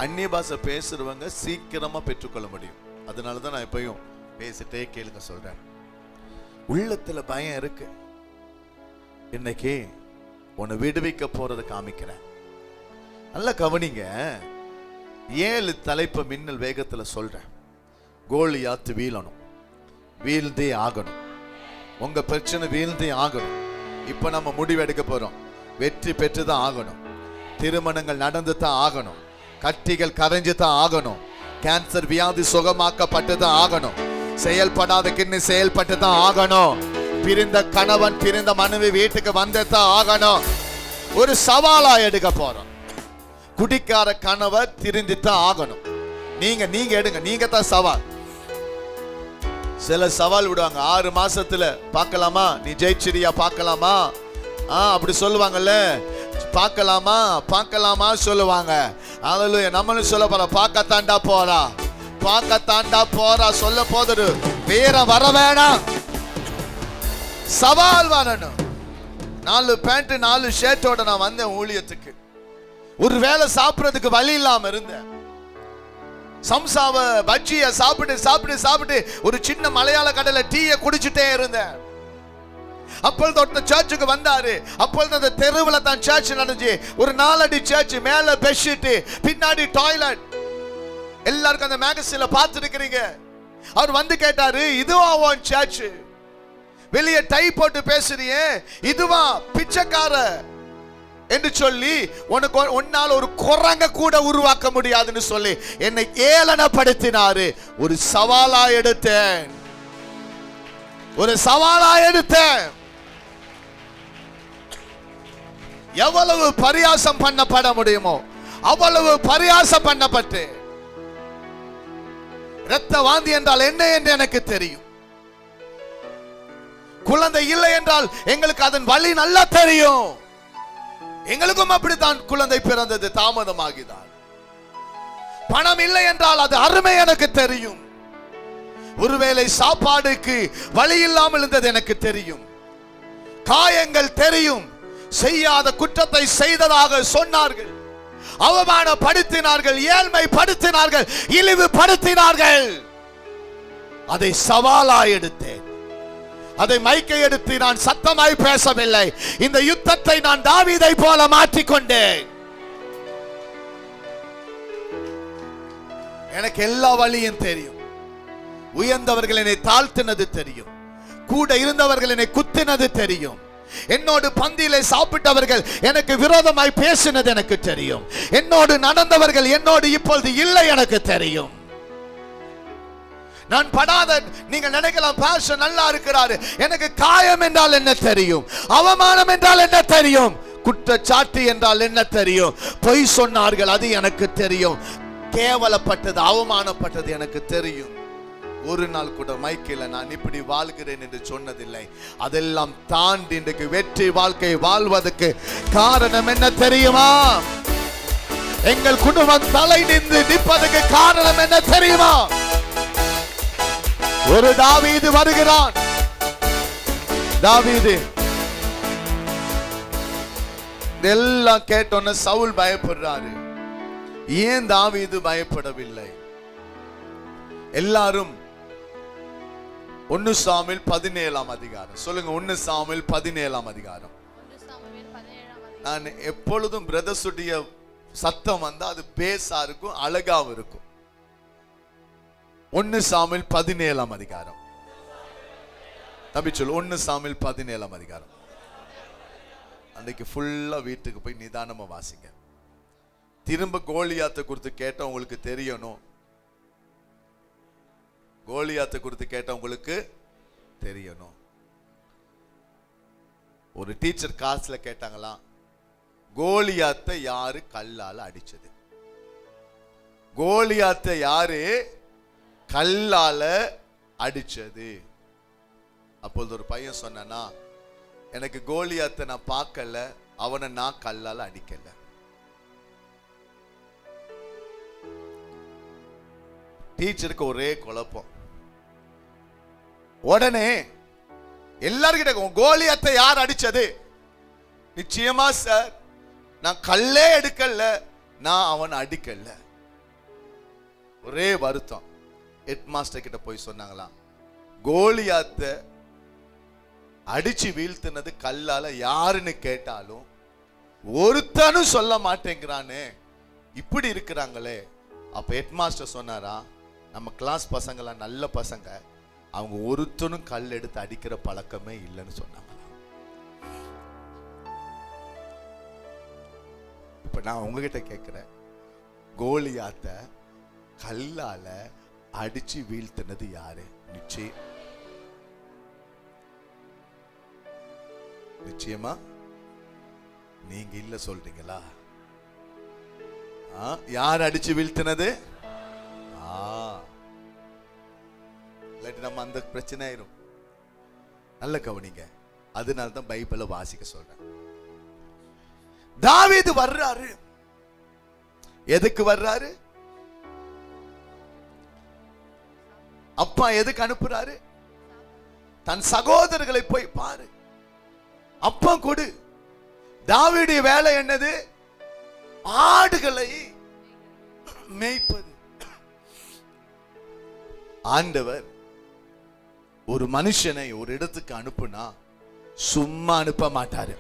அந்நிய பாஷை பேசுறவங்க சீக்கிரமா பெற்றுக்கொள்ள முடியும். அதனாலதான் நான் எப்பயும் பேசிட்டே கேளுங்க சொல்றேன். உள்ளத்துல பயம் இருக்கு. இன்னைக்கு உன்னை விடுவிக்க போறதை காமிக்கிறேன். நல்லா கவனிங்க. 7 தலைப்ப மின்னல் வேகத்துல சொல்றேன். கோலியாத்து வீழணும், வீழ்ந்தே ஆகணும். உங்க பிரச்சனை வீழ்ந்தே ஆகணும். இப்ப நம்ம முடிவெடுக்க போறோம். வெற்றி பெற்றுதான் ஆகணும். திருமணங்கள் நடந்து தான் ஆகணும். கட்டிகள் கரைஞ்சு தான் ஆகணும். கேன்சர் வியாதி சுகமாக்கப்பட்டு தான் ஆகணும். செயல்படாத கிண்ணி செயல்பட்டு தான் ஆகணும். பிரிந்த கணவன் பிரிந்த மனைவி வீட்டுக்கு வந்து தான் ஆகணும். ஒரு சவாலா எடுக்க போறோம். குடிக்கார கணவர் திரிந்து தான் ஆகணும். நீங்க எடுங்க. நீங்க தான் சவால். சில சவால் விடுவாங்க. 6 மாசத்துல பார்க்கலாமா, நீ ஜெயிச்சிரியா பார்க்கலாமா, அப்படி சொல்லுவாங்கல்ல. பார்க்கலாமா பார்க்கலாமா சொல்லுவாங்க. ஹல்லேலூயா. நம்மளும் சொல்ல போற பார்க்கத்தாண்டா போறா, பார்க்கத்தாண்டா போறா சொல்ல போது வேற வர வேணாம். சவால் வரணும். 4 பேண்ட் 4 ஷர்ட்டோட நான் வந்தேன் ஊழியத்துக்கு. ஒரு வேளை சாப்பிடுறதுக்கு வழி இல்லாம இருந்தேன். சம்சாவ பஜ்ஜிய சாப்பிட்டு சாப்பிட்டு சாப்பிட்டு ஒரு சின்ன மலையாள கடையில டீயை குடிச்சுட்டே இருந்தேன். அப்பொழுது ஒருத்தர் சர்ச்சுக்கு வந்தாரு. அப்பொழுது அந்த தெருவில் தான் சர்ச் நடந்துச்சு. ஒரு 4 அடி சர்ச், மேல பெட்ஷீட், பின்னாடி டாய்லெட். எல்லாருக்கும் அந்த மேகசின்ல பார்த்துருக்கிறீங்க. அவர் வந்து கேட்டாரு, இதுவா உன் சர்ச்? வெளியே டை போட்டு பேசுறியே, இதுவா பிச்சைக்கார என்று சொல்லி உனக்கு ஒன்னால ஒரு குரங்க கூட உருவாக்க முடியாதுன்னு சொல்லி என்னை ஏளனப்படுத்தினாரு. ஒரு சவாலா எடுத்தேன். ஒரு சவாலா எடுத்தேன். எவ்வளவு பரியாசம் பண்ணப்பட முடியுமோ அவ்வளவு பரியாசம் பண்ணப்பட்டு, இரத்த வாந்தி என்றால் என்ன என்று எனக்கு தெரியும். குழந்தை இல்லை என்றால் எங்களுக்கு அதன் வழி நல்லா தெரியும். எங்களுக்கும் அப்படித்தான் குழந்தை பிறந்தது தாமதமாகிதான். பணம் இல்லை என்றால் அது அருமை எனக்கு தெரியும். ஒருவேளை சாப்பாடுக்கு வழி இல்லாமல் இருந்தது எனக்கு தெரியும். காயங்கள் தெரியும். செய்யாத குற்றத்தை செய்ததாக சொன்னார்கள், அவமானப்படுத்தினார்கள், ஏழ்மைப்படுத்தினார்கள், இழிவுபடுத்தினார்கள். அதை சவாலா எடுத்தேன். அதை மைக்கை எடுத்து நான் சத்தமாய் பேசவில்லை. இந்த யுத்தத்தை நான் தாவீதை போல மாற்றிக்கொண்டேன். எனக்கு எல்லா வழியும் தெரியும். உயர்ந்தவர்கள் என்னை தாழ்த்தினது தெரியும். கூட இருந்தவர்கள் என்னை குத்தினது தெரியும். என்னோடு பந்தியிலே சாப்பிட்டவர்கள் எனக்கு விரோதமாய் பேசினது எனக்கு தெரியும். என்னோடு நடந்தவர்கள் என்னோடு இப்பொழுது இல்லை எனக்கு தெரியும். நான் படாத, நீங்க நினைக்கலாம் பாஸ்டர் நல்லா இருக்கிறாரு, எனக்கு காயம் என்றால் என்ன தெரியும், அவமானம் என்றால் என்ன தெரியும், குற்றச்சாட்டு என்றால் என்ன தெரியும், பொய் சொன்னார்கள் அது எனக்கு தெரியும், கேவலப்பட்டது அவமானப்பட்டது எனக்கு தெரியும். ஒரு நாள் கூட மைக்கில் நான் இப்படி வாழ்கிறேன் என்று சொன்னதில்லை. அதெல்லாம் தாண்டி இன்றைக்கு வெற்றி வாழ்க்கை வாழ்வதற்கு காரணம் என்ன தெரியுமா? எங்கள் குடும்பம் தலை நின்று நிற்பதற்கு காரணம் என்ன தெரியுமா? ஒரு தாவீது வருகிறான். தாவீது இதெல்லாம் கேட்டோன்னு சவுல் பயப்படுறாரு. ஏன் தாவீது பயப்படவில்லை? எல்லாரும் 1 சாமுவேல் 17ஆம் அதிகாரம் சொல்லுங்க. 1 சாமுவேல் 17ஆம் அதிகாரம். நான் எப்பொழுதும் பிரதர்ஸுடைய சத்தம் வந்தா அது பேஸா இருக்கும், அழகாவும் இருக்கும். 1 சாமுவேல் 17ஆம் அதிகாரம். தம்பி சொல்லு, 1 சாமுவேல் 17ஆம் அதிகாரம். அன்னைக்கு ஃபுல்லா வீட்டுக்கு போய் நிதானமா வாசிங்க. திரும்ப கோலியாத்தை குறித்து கேட்ட உங்களுக்கு தெரியணும். கோலியாத்தை குறித்து கேட்ட உங்களுக்கு தெரியணும். ஒரு டீச்சர் கிளாஸ்ல கேட்டாங்களாம், கோலியாத்தை யாரு கல்லால அடிச்சது? கோலியாத்தை யாரு கல்லால அடிச்சது? அப்பொழுது ஒரு பையன் சொன்னா, எனக்கு கோலியாத்தை நான் பார்க்கல, அவனை நான் கல்லால அடிக்கல. டீச்சருக்கு ஒரே குழப்பம். உடனே எல்லார்கிட்ட கோலியாத்தை யார் அடிச்சது? நிச்சயமா சார், நான் கல்லே எடுக்கல, நான் அவன் அடிக்கல. ஒரே வருத்தம். ஹெட் மாஸ்டர் கிட்ட போய் சொன்னாங்களாம், கோலியாத்தை அடிச்சு வீழ்த்தினது கல்லால யாருன்னு கேட்டாலும் ஒருத்தனும் சொல்ல மாட்டேங்கிறானே, இப்படி இருக்கிறாங்களே. அப்ப ஹெட் மாஸ்டர் சொன்னாரா, நம்ம கிளாஸ் பசங்கள நல்ல பசங்க, அவங்க ஒருத்தனும் கல் எடுத்து அடிக்கிற பழக்கமே இல்லைன்னு சொன்னாங்க. இப்ப நான் உங்ககிட்ட கேட்கிறேன், கோலியாத்தை கல்லால அடிச்சு வீழ்த்தினது யாரு? நிச்சயமா நீங்க இல்ல சொல்றீங்களா? யார் அடிச்சு வீழ்த்தினது? நம்ம அந்த பிரச்சனை ஆயிரும். நல்ல கவனிங்க. அதனால்தான் பைபிளை வாசிக்க சொல்றேன். தாவீது வர்றாரு. எதுக்கு வர்றாரு? அப்பா எதுக்கு அனுப்புறாரு? தன் சகோதரர்களை போய் பாரு, அப்பா கொடு. தாவீதுடைய வேலை என்னது? ஆடுகளை மேய்ப்பது. ஆண்டவர் ஒரு மனுஷனை ஒரு இடத்துக்கு அனுப்புனா சும்மா அனுப்ப மாட்டாரு.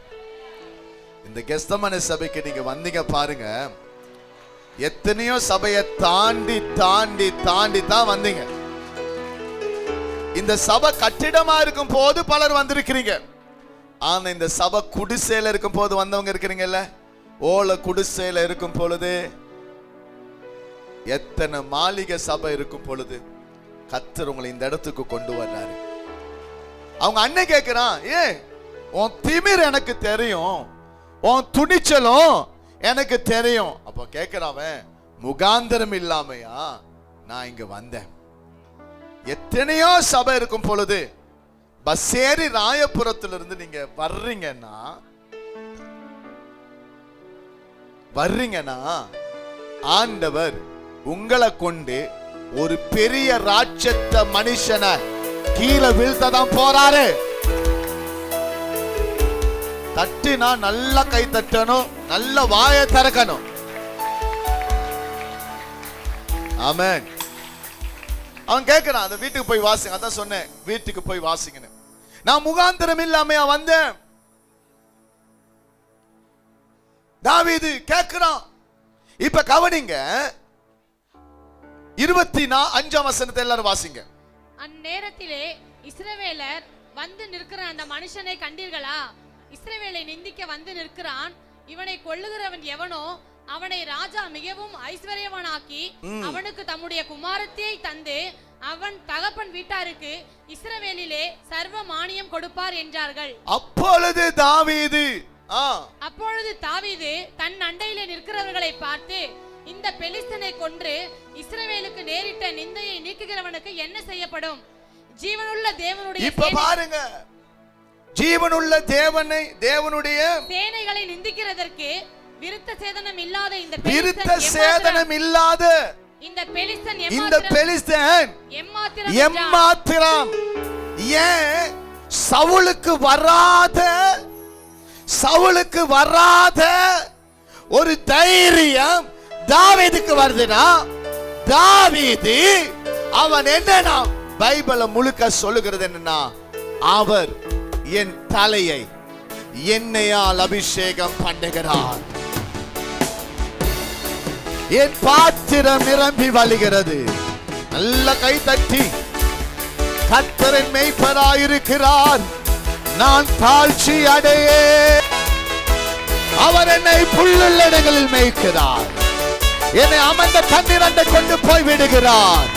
இந்த கெத்செமனே சபைக்கு நீங்க வந்தீங்க பாருங்க, எத்தனையோ சபையை தாண்டி தாண்டி தாண்டி தான் வந்தீங்க. இந்த சபை கட்டிடமா இருக்கும் போது பலர் வந்திருக்கிறீங்க. ஆனா இந்த சபை குடிசையில இருக்கும் போது வந்தவங்க இருக்கிறீங்கல்ல, ஓலை குடிசையில இருக்கும் பொழுது, எத்தனை மாளிகை சபை இருக்கும் பொழுது கர்த்தர் உங்களை இந்த இடத்துக்கு கொண்டு வர்றாரு. அவங்க அண்ணன் கேட்கிறான், உன் திமிர் எனக்கு தெரியும், உன் துணிச்சலும் எனக்கு தெரியும். அப்ப கேட்கிறான், முகாந்திரம் இல்லாமையா நான் இங்க வந்தேன். எத்தனையோ சபை இருக்கும் பொழுது பஸ் ஏறி ராயபுரத்திலிருந்து நீங்க வர்றீங்கன்னா ஆண்டவர் உங்களை கொண்டு ஒரு பெரிய ராட்சத்த மனுஷனை கீழே வீழ்த்ததான் போறாரு. தட்டினா நல்ல கை தட்டணும், நல்ல வாயை திறக்கணும். ஆமென். அவன் கேட்கிறான், அந்த வீட்டுக்கு போய் வாசிங்க. அதான் சொன்னேன், வீட்டுக்கு போய் வாசிங்கன்னு. நான் முகாந்திரம் இல்லாமையா வந்தேன்? தாவீது கேட்கிறான். இப்ப கவனிங்க, 25ஆம் வசனத்தை எல்லாரும் வாசிங்க. அந்நேரத்திலே இஸ்ரவேலர் வந்து நிற்கிற அந்த மனுஷனை கண்டீர்களா? இஸ்ரவேலை நிந்திக்க வந்து நிற்கிறான். இவனை கொல்லுகிறவன் எவனோ அவனை ராஜா மிகவும் ஐஸ்வர்யவானாக்கி அவனுக்கு தம்முடைய குமாரத்தியை தந்து அவன் தகப்பன் வீட்டாருக்கு இஸ்ரவேலிலே சர்வ மானியம் கொடுப்பார் என்றார்கள். அப்பொழுது தாவீது தன் அண்டையிலே நிற்கிறவர்களை பார்த்து, இந்த பெலிஸ்தனை கொன்று இஸ்ரவேலுக்கு நேரிட்ட நிந்தையை நீக்குகிறவனுக்கு என்ன செய்யப்படும்? ஜீவனுள்ள தேவனுடைய இப்ப பாருங்க, ஜீவனுள்ள தேவனுடைய சேனைகளை நிந்திக்கிறதற்கு விருத்த சேதனம் இல்லாத இந்த பெலிஸ்தன் எம்மாத்திரம். ஏன் சவுலுக்கு வராத ஒரு தைரியம் தாவீதுக்கு வருதுன்னா, தாவீது அவன் என்னன்னா பைபிள முழுக்க சொல்லுகிறது என்னன்னா, அவர் என் தலையை எண்ணெயால் அபிஷேகம் பண்ணுகிறார், என் பாத்திரம் நிரம்பி வழிகிறது. நல்ல கை தட்டி, கர்த்தரின் மேய்ப்பராயிருக்கிறார், நான் தாழ்ச்சி அடையே, அவர் என்னை புல்லுள்ள இடங்களில் மேய்க்கிறார், என்னை அமர்ந்த தண்ணீரண்டை கொண்டு போய் விடுகிறார்.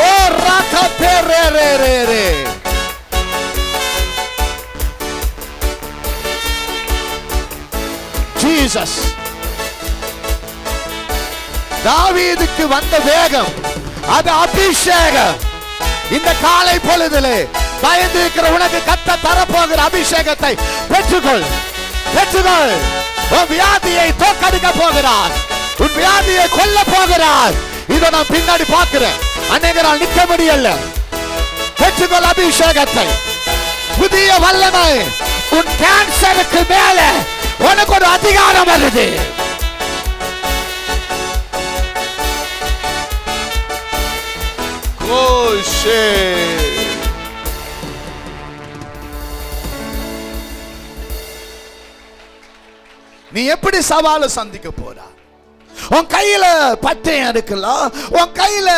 ஓ ராகா பேரே ஜீசஸ். தாவீதுக்கு வந்த வேகம் அது அபிஷேகம். இந்த காலை பொழுதிலே பயந்து இருக்கிற உனக்கு கர்த்தர் தரப்போகிற அபிஷேகத்தை பெற்றுக்கொள், பெற்றுக்கொள். உன் வியாதியை தோற்கடிக்க போகிறார், உன் வியாதியை கொல்ல போகிறார். இதை நான் பின்னாடி பார்க்கிறேன். அநேகரால் நிற்க முடியல. பெற்றுக்கொள் அபிஷேகத்தை, புதிய வல்லமை. உன் கேன்சருக்கு மேல உனக்கு ஒரு அதிகாரம் வருது. நீ எப்படி சவாலை சந்திக்க போறா? உன் கையில பட்டயம் இருக்கலாம், உன் கையில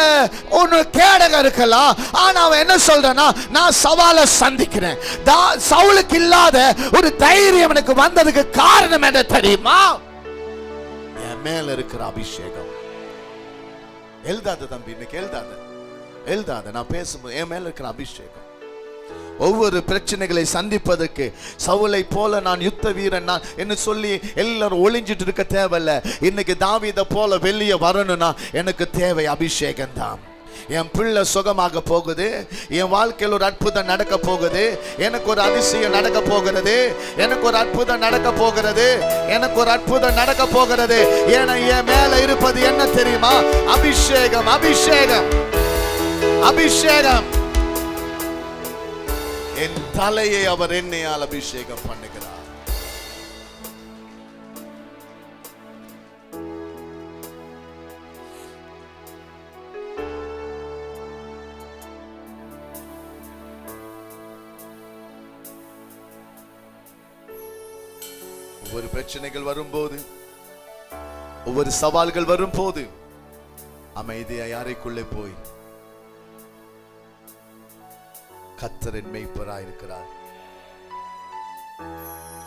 ஒன்னு கேடகம் இருக்கலாம். ஆனா அவன் என்ன சொல்றானா, நான் சவாலை சந்திக்கிறேன். சவுலுக்கு இல்லாத ஒரு தைரியம் எனக்கு வந்ததுக்கு காரணம் என்ன தெரியுமா? என் மேல இருக்கிற அபிஷேகம். எழுதாத தம்பி, இன்னைக்கு எழுதாத. நான் பேசும்போது என் மேல இருக்கிற அபிஷேகம். ஒவ்வொரு பிரச்சனைகளை சந்திப்பதற்கு சவுலை போல நான் யுத்த வீரன் நான் என்ன சொல்லி எல்லாரும் ஒளிஞ்சிட்டு இருக்க தேவையில்ல. இன்னைக்கு தாவீதை போல வெளியே வரணும்னா எனக்கு தேவை அபிஷேகம் தான். என் பிள்ளை சுகமாக போகுது, என் வாழ்க்கையில் ஒரு அற்புதம் நடக்க போகுது, எனக்கு ஒரு அதிசயம் நடக்க போகிறது, எனக்கு ஒரு அற்புதம் நடக்க போகிறது, எனக்கு ஒரு அற்புதம் நடக்க போகிறது. ஏன்னா என் மேல இருப்பது என்ன தெரியுமா? அபிஷேகம், அபிஷேகம், அபிஷேகம். என் தலையை அவர் எண்ணெயால் அபிஷேகம் பண்ணுகிறார். ஒவ்வொரு பிரச்சனைகள் வரும்போது, ஒவ்வொரு சவால்கள் வரும்போது அமைதியா யாரைக்குள்ளே போய் கர்த்தரின் மேய்ப்பராயிருக்கிறார்,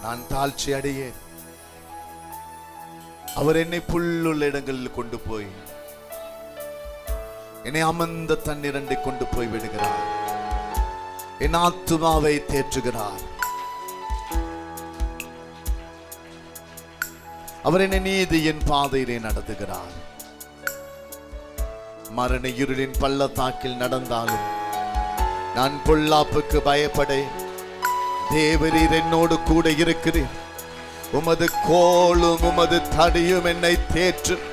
நான் தாழ்ச்சி அடையேன், அவர் என்னை புல்லுள்ள இடங்களில் கொண்டு போய் என்னை அமர்ந்த தண்ணீரண்டை கொண்டு போய் விடுகிறார், என் ஆத்துமாவை தேற்றுகிறார், அவர் என்னை நீதியின் பாதையிலே நடத்துகிறார். மரண இருளின் பள்ளத்தாக்கில் நடந்தாலும் நான் பொல்லாப்புக்கு பயப்படேன், தேவரீர் என்னோடு கூட இருக்கிறேன், உமது கோலும் உமது தடியும் என்னை தேற்றும்,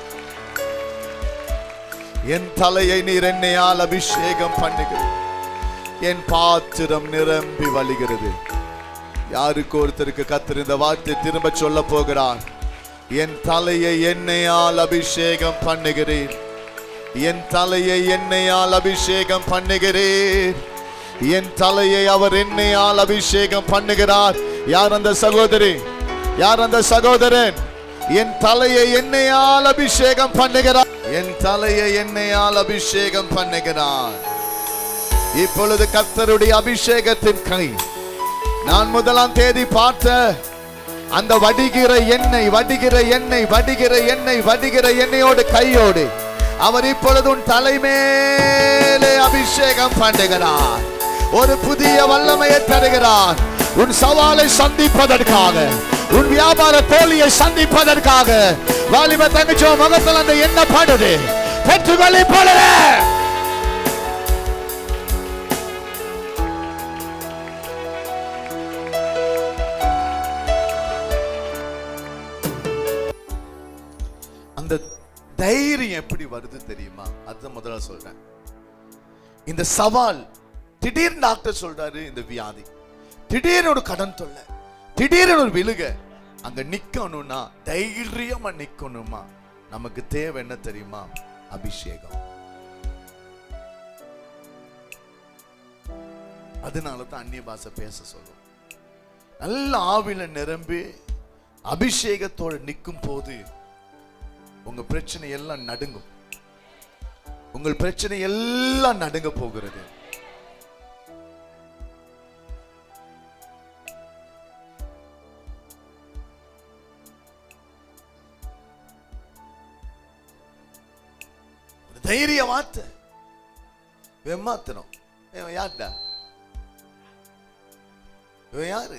என் தலையை நீர் எண்ணெயால் அபிஷேகம் பண்ணுகிறது, என் பாத்திரம் நிரம்பி வழிகிறது. யாருக்கு ஒருத்தருக்கு கர்த்தர் இந்த வார்த்தை திரும்ப சொல்ல போகிறார். என் தலையை எண்ணெயால் அபிஷேகம் பண்ணுகிறேன், என் தலையை எண்ணெயால் அபிஷேகம் பண்ணுகிறேன், என் தலையை அவர் எண்ணெயால் அபிஷேகம் பண்ணுகிறார். யார் அந்த சகோதரி? யார் அந்த சகோதரன்? என் தலையை எண்ணெயால் அபிஷேகம் பண்ணுகிறார், என் தலையை எண்ணெயால் அபிஷேகம் பண்ணுகிறார். இப்பொழுது கர்த்தருடைய அபிஷேகத்தின் கை, நான் 1ஆம் தேதி பார்த்த அந்த வடிகிற எண்ணெய், வடிகிற எண்ணெய், வடிகிற எண்ணெய், வடிகிற எண்ணெயோடு கையோடு அவர் இப்பொழுது உன் தலைமேலே அபிஷேகம் பண்ணுகிறார். ஒரு புதிய வல்லமையை தருகிறார். உன் சவாலை சந்திப்பதற்காக, உன் வியாபார தோல்வியை சந்திப்பதற்காக. வாலிப தங்கச்சோ முகத்தில் அந்த எண்ணெய் படுது, பெற்றுக்கொள்ளி போல. அந்த தைரியம் எப்படி வருது தெரியுமா? அதுதான் முதல்ல சொல்றேன். இந்த சவால், திடீர்னு டாக்டர் சொல்றாரு இந்த வியாதி, திடீர்னு ஒரு கடன் தொல்லை, திடீர்னு ஒரு விழுக, அங்க நிக்கணும்னா தைரியமா நிக்கணுமா? நமக்கு தேவை என்ன தெரியுமா? அபிஷேகம். அதனாலதான் அந்நிய பாஷை பேச சொல்லும். நல்ல ஆவில நிரம்பி அபிஷேகத்தோடு நிற்கும் போது உங்க பிரச்சனை எல்லாம் நடுங்கும். உங்கள் பிரச்சனை எல்லாம் நடுங்க போகிறது. தைரிய வார்த்தை வெம்மாத்தனம். யாருடா யாரு?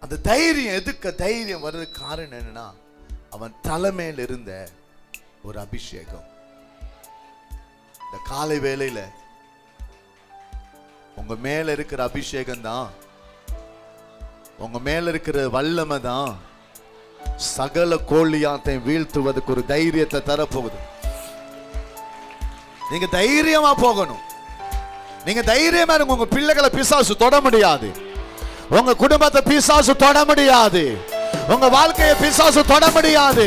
அந்த தைரியம் எதுக்கு தைரியம் வர்றது காரணம் என்னன்னா, அவன் தலைமையில் இருந்த ஒரு அபிஷேகம். இந்த காலை வேளையில உங்க மேல இருக்கிற அபிஷேகம் தான், உங்க மேல இருக்கிற வல்லமை தான் சகல கோலியாத்தை வீழ்த்துவதற்கு ஒரு தைரியத்தை தரப்போகுது. நீங்க தைரியமா போகணும். நீங்க தைரியமா இருங்க. உங்க பிள்ளைகளை பிசாசு தொட முடியாது. உங்க குடும்பத்தை பிசாசு தொட முடியாது. உங்க வாழ்க்கையை பிசாசு தொட முடியாது.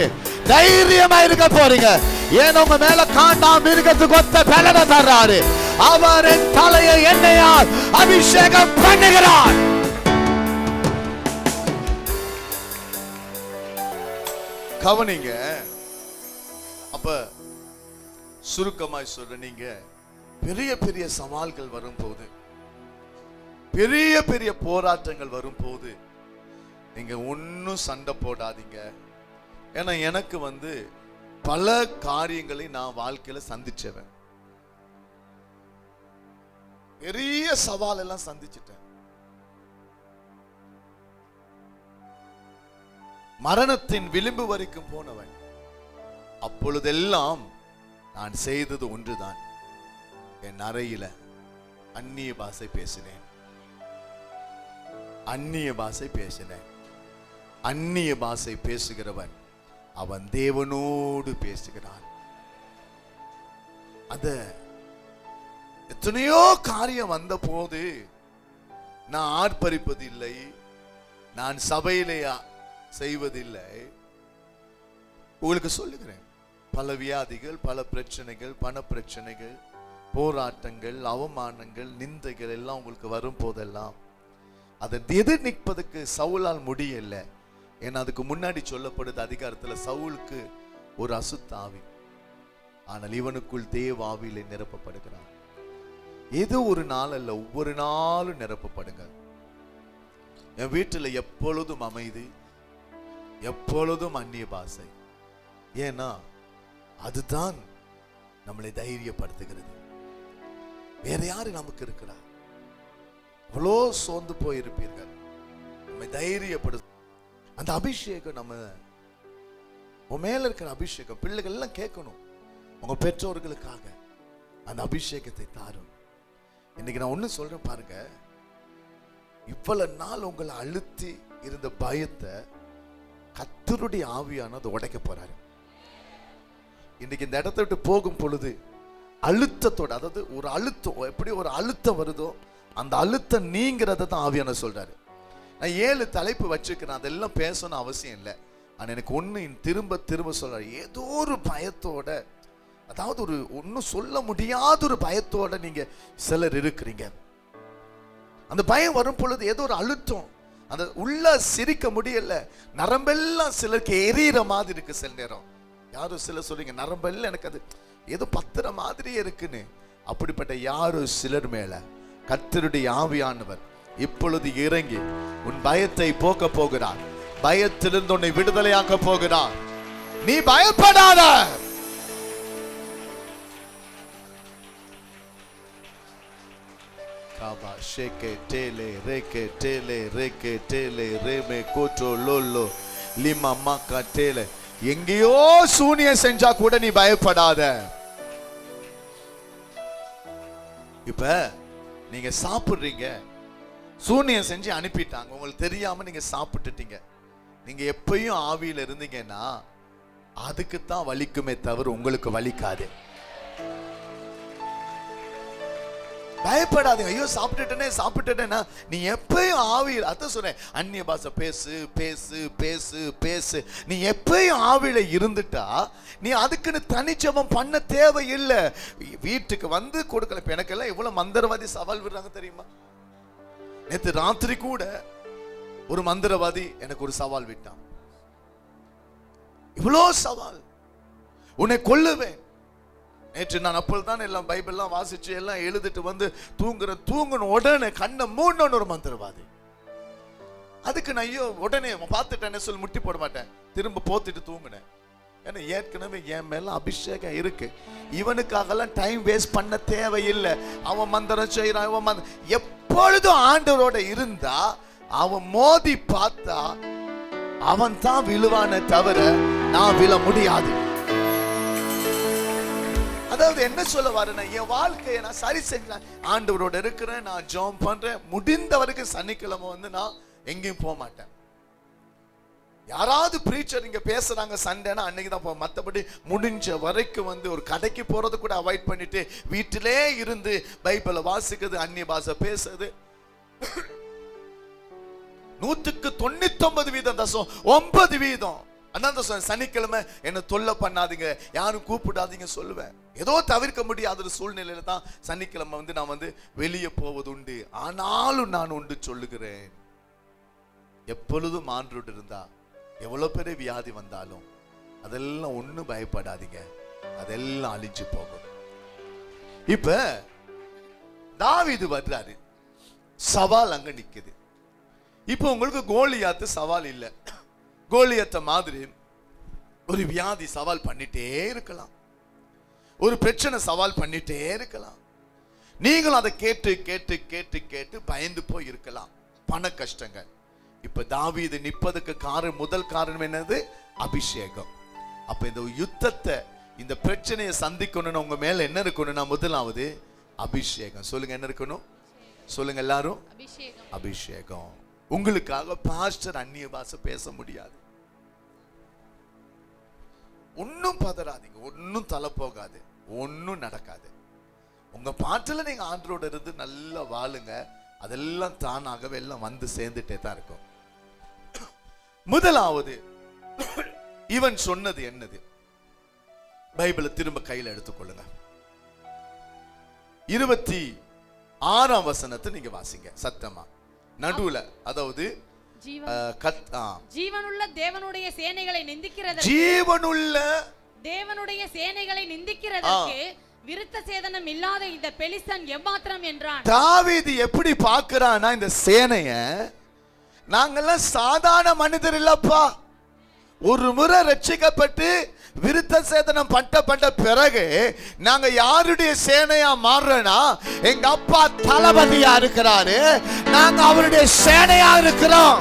தைரியமா இருக்க போறீங்க. ஏன் உங்க மேல காண்டாம் மிருகத்துக்கு ஒத்த பலனை தர்றாரு. அவர் என் தலையை எண்ணெயால் அபிஷேகம் பண்ணுகிறார். கவனிங்க. அப்ப சுருக்கமாய் சொல்ற, நீங்க பெரிய பெரிய சவால்கள் வரும்போது, பெரிய பெரிய போராட்டங்கள் வரும்போது நீங்க ஒன்னும் சண்டை போடாதீங்க. ஏன்னா எனக்கு பல காரியங்களை நான் வாழ்க்கையில சந்திச்சவன். பெரிய சவால் எல்லாம் சந்திச்சிட்டேன். மரணத்தின் விளிம்பு வரைக்கும் போனவன். அப்பொழுதெல்லாம் நான் செய்தது ஒன்றுதான். என் அறையில அந்நிய பாஷை பேசினேன். அந்நிய பாஷை பேசினேன். அந்நிய பாஷை பேசுகிறவன் அவன் தேவனோடு பேசுகிறான். அத எத்தனையோ காரியம் வந்த போது நான் ஆர்ப்பரிப்பது இல்லை, நான் சபையிலே செய்வதில்லை. உங்களுக்கு சொல்லுகிறேன், பல வியாதிகள், பல பிரச்சனைகள், பண பிரச்சனைகள், போராட்டங்கள், அவமானங்கள், நிந்தைகள் எல்லாம் உங்களுக்கு வரும் போதெல்லாம் அதை எதிர் நிற்பதற்கு சவுலால் முடியல. ஏன்னா அதுக்கு முன்னாடி சொல்லப்படுது அதிகாரத்துல, சவுலுக்கு ஒரு அசுத்த ஆவி, ஆனால் இவனுக்குள் தேவ ஆவியிலே நிரப்பப்படுகிறான். ஏதோ ஒரு நாள் அல்ல, ஒவ்வொரு நாளும் நிரப்பப்படுங்க. என் வீட்டுல எப்பொழுதும் அமைதி, எப்பொழுதும் அந்நிய பாஷை. ஏன்னா அதுதான் நம்மளை தைரியப்படுத்துகிறது. வேற யாரு நமக்கு இருக்கிறா? அவ்வளோ சோர்ந்து போயிருப்பீர்கள். நம்மை தைரியப்படுத்த அந்த அபிஷேகம், நம்ம உன் மேல இருக்கிற அபிஷேகம் பிள்ளைகள் எல்லாம் கேட்கணும். உங்க பெற்றோர்களுக்காக அந்த அபிஷேகத்தை தாரும். இன்னைக்கு நான் ஒண்ணு சொல்றேன் பாருங்க, இவ்வளவு நாள் உங்களை அழுத்தி இருந்த பயத்தை கர்த்தருடைய ஆவியானது உடைக்க போறாரு. இன்னைக்கு இந்த இடத்தை விட்டு போகும் பொழுது அழுத்தத்தோட, அதாவது ஒரு அழுத்தம், எப்படி ஒரு அழுத்தம் வருதோ அந்த அழுத்தம் நீங்கிறத தான் ஆவியான சொல்றாரு. நான் 7 தலைப்பு வச்சிருக்கிறேன், அதெல்லாம் பேசணும் அவசியம் இல்லை. ஆனா எனக்கு ஒண்ணு திரும்ப திரும்ப சொல்றாரு, ஏதோ ஒரு பயத்தோட, அதாவது ஒரு ஒன்னும் சொல்ல முடியாத ஒரு பயத்தோட நீங்க சிலர் இருக்கிறீங்க. அந்த பயம் வரும் பொழுது ஏதோ ஒரு அழுத்தம், அந்த உள்ள சிரிக்க முடியல, நரம்பெல்லாம் சிலருக்கு எரியிற மாதிரி இருக்கு. சில நேரம் யாரும் சிலர் சொல்றீங்க, நரம்பெல்லாம் எனக்கு அது ஏதோ பத்திர மாதிரியே இருக்குன்னு. அப்படிப்பட்ட யாரும் சிலர் மேல கர்த்தருடைய ஆவியானவர் இப்பொழுது இறங்கி உன் பயத்தை போக்க போகிறார். பயத்திலிருந்து உன்னை விடுதலையாக்க போகிறார். நீ பயப்படாத. காபா ஷேகே டேலே ரேகே டேலே ரேகே டேலே ரேமே கோட்டோ லோலோ லிமா மாக்கா டேலே. எங்கேயோ சூனியம் செஞ்சா கூட நீ பயப்படாத. இப்ப நீங்க சாப்பிடுறீங்க, சூனியம் செஞ்சு அனுப்பிட்டாங்க, உங்களுக்கு தெரியாம நீங்க சாப்பிட்டுட்டீங்க. நீங்க எப்பயும் ஆவியில இருந்தீங்கன்னா அதுக்குத்தான் வலிக்குமே தவிர உங்களுக்கு வலிக்காது. பயப்படாதீங்க. ஐயோ சாப்பிட்டுட்டேன்னா நீ எப்பயும் ஆவியில், அதான் சொன்னேன், அந்நிய பாஷை பேசு பேசு பேசு பேசு. நீ எப்பயும் ஆவியில இருந்துட்டா நீ அதுக்குன்னு தனிச்சபம் பண்ண தேவையில்லை. வீட்டுக்கு வந்து கொடுக்கல. இப்ப எனக்கெல்லாம் இவ்வளவு மந்திரவாதி சவால் விடுறாங்க தெரியுமா? நேற்று ராத்திரி கூட ஒரு மந்திரவாதி எனக்கு ஒரு சவால் விட்டான். இவ்வளோ சவால், உன்னை கொல்லுவேன். நேற்று நான் அப்பொழுதுதான் எல்லாம் பைபிள்லாம் வாசிச்சு எல்லாம் எழுதிட்டு வந்து தூங்கணும் உடனே கண்ணை மூடணும்னு ஒரு மந்திரவாதி. அதுக்கு நான் ஐயோ உடனே பார்த்துட்டேன்னு சொல்லி முட்டி போட மாட்டேன், திரும்ப போத்திட்டு தூங்கினேன். ஏன்னா ஏற்கனவே என் மேல அபிஷேகம் இருக்கு. இவனுக்காகலாம் டைம் வேஸ்ட் பண்ண தேவையில்லை. அவன் மந்திரம் செய்யறான். எப்பொழுதும் ஆண்டவரோட இருந்தா அவன் மோதி பார்த்தா அவன் தான் விழுவானே தவிர நான் விழ முடியாது. அதாவது என்ன சொல்ல வரேன்னா, என் வாழ்க்கையை நான் சரி செஞ்சேன், ஆண்டவரோட இருக்கிறேன், நான் ஜெபம் பண்றேன். முடிந்த வரைக்கும் சனிக்கிழமை வந்து நான் எங்கேயும் போக மாட்டேன். யாராவது பிரீச்சர் இங்க பேசுறாங்க சண்டேனா அன்னைக்கு தான் போவேன். மற்றபடி முடிஞ்ச வரைக்கும் வந்து ஒரு கடைக்கு போறது கூட அவாய்ட் பண்ணிட்டு வீட்டிலே இருந்து பைபிளை வாசிக்கிறது, அந்நிய பாஷை பேசுறது. 99% அதான் சனிக்கிழமை என்ன தொல்லை பண்ணாதீங்க, யாரும் கூப்பிடாதீங்க சொல்லுவேன். ஏதோ தவிர்க்க முடியாத ஒரு சூழ்நிலையில தான் சனிக்கிழமை வந்து நான் வந்து வெளியே போவது உண்டு. ஆனாலும் நான் உண்டு சொல்லுகிறேன், எப்பொழுதும் ஆண்டவரோடு இருந்தா எவ்வளவு பெரிய வியாதி வந்தாலும் அதெல்லாம் ஒண்ணும் பயப்படாதீங்க, அதெல்லாம் அழிஞ்சு போகும். இப்ப தாவீது வர்றாரு, சவால் அங்க நிக்குது. இப்ப உங்களுக்கு கோலியாத்து சவால் இல்ல. கோலியாத்த மாதிரி ஒரு வியாதி சவால் பண்ணிட்டே இருக்கலாம், ஒரு பிரச்சனை சவால் பண்ணிட்டே இருக்கலாம். நீங்களும் அதை கேட்டு கேட்டு கேட்டு கேட்டு பயந்து போய் இருக்கலாம், பண கஷ்டங்கள். இப்ப தாவீது நிற்பதுக்கு முதல் காரணம் என்னது? அபிஷேகம். அப்ப இந்த யுத்தத்தை, இந்த பிரச்சனையை சந்திக்கணும்னு உங்க மேல என்ன இருக்கணும்னா முதலாவது அபிஷேகம். சொல்லுங்க, என்ன இருக்கணும்? சொல்லுங்க எல்லாரும். அபிஷேகம். உங்களுக்காக பாஸ்டர் அந்நிய பாஷை பேச முடியாது. ஒன்னும் பதறாதீங்க, ஒன்னும் தலை போகாது, ஒன்னும் நடக்காது. உங்க பாட்டுல நீங்க ஆண்டரோட இருந்து நல்லா வாழுங்க, அதெல்லாம் தானாகவே எல்லாம் வந்து சேர்ந்துட்டே தான் இருக்கும். முதலாவது இவன் சொன்னது என்னது? பைபிளை திரும்ப கையில் எடுத்துக்கொள்ளுங்க. 26ஆம் வசனத்தை நீங்க வாசிங்க சத்தமா, நடுவுல. அதாவது ஜீவனுள்ள தேவனுடைய சேனைகளை நிந்திக்கிறது, ஜீவனுள்ள தேவனுடைய சேனைகளை நிந்திக்கிறதற்கு விருத்த சேதனம் இல்லாத இந்த பெலிஸ்தன் எம்மாத்திரம் என்றான். தாவீது எப்படி பார்க்கறானா இந்த சேனைய, நாங்கெல்லாம் சாதாரண மனிதர் இல்லப்பா. ஒரு முறை ரட்சிக்கப்பட்டு விருத்த சேதனம் பண்ண பிறகு நாங்க யாருடைய சேனையா மாறுறோம்னா, எங்க அப்பா தளபதியா இருக்கிறாரு, நாங்க அவருடைய சேனையா இருக்கிறோம்.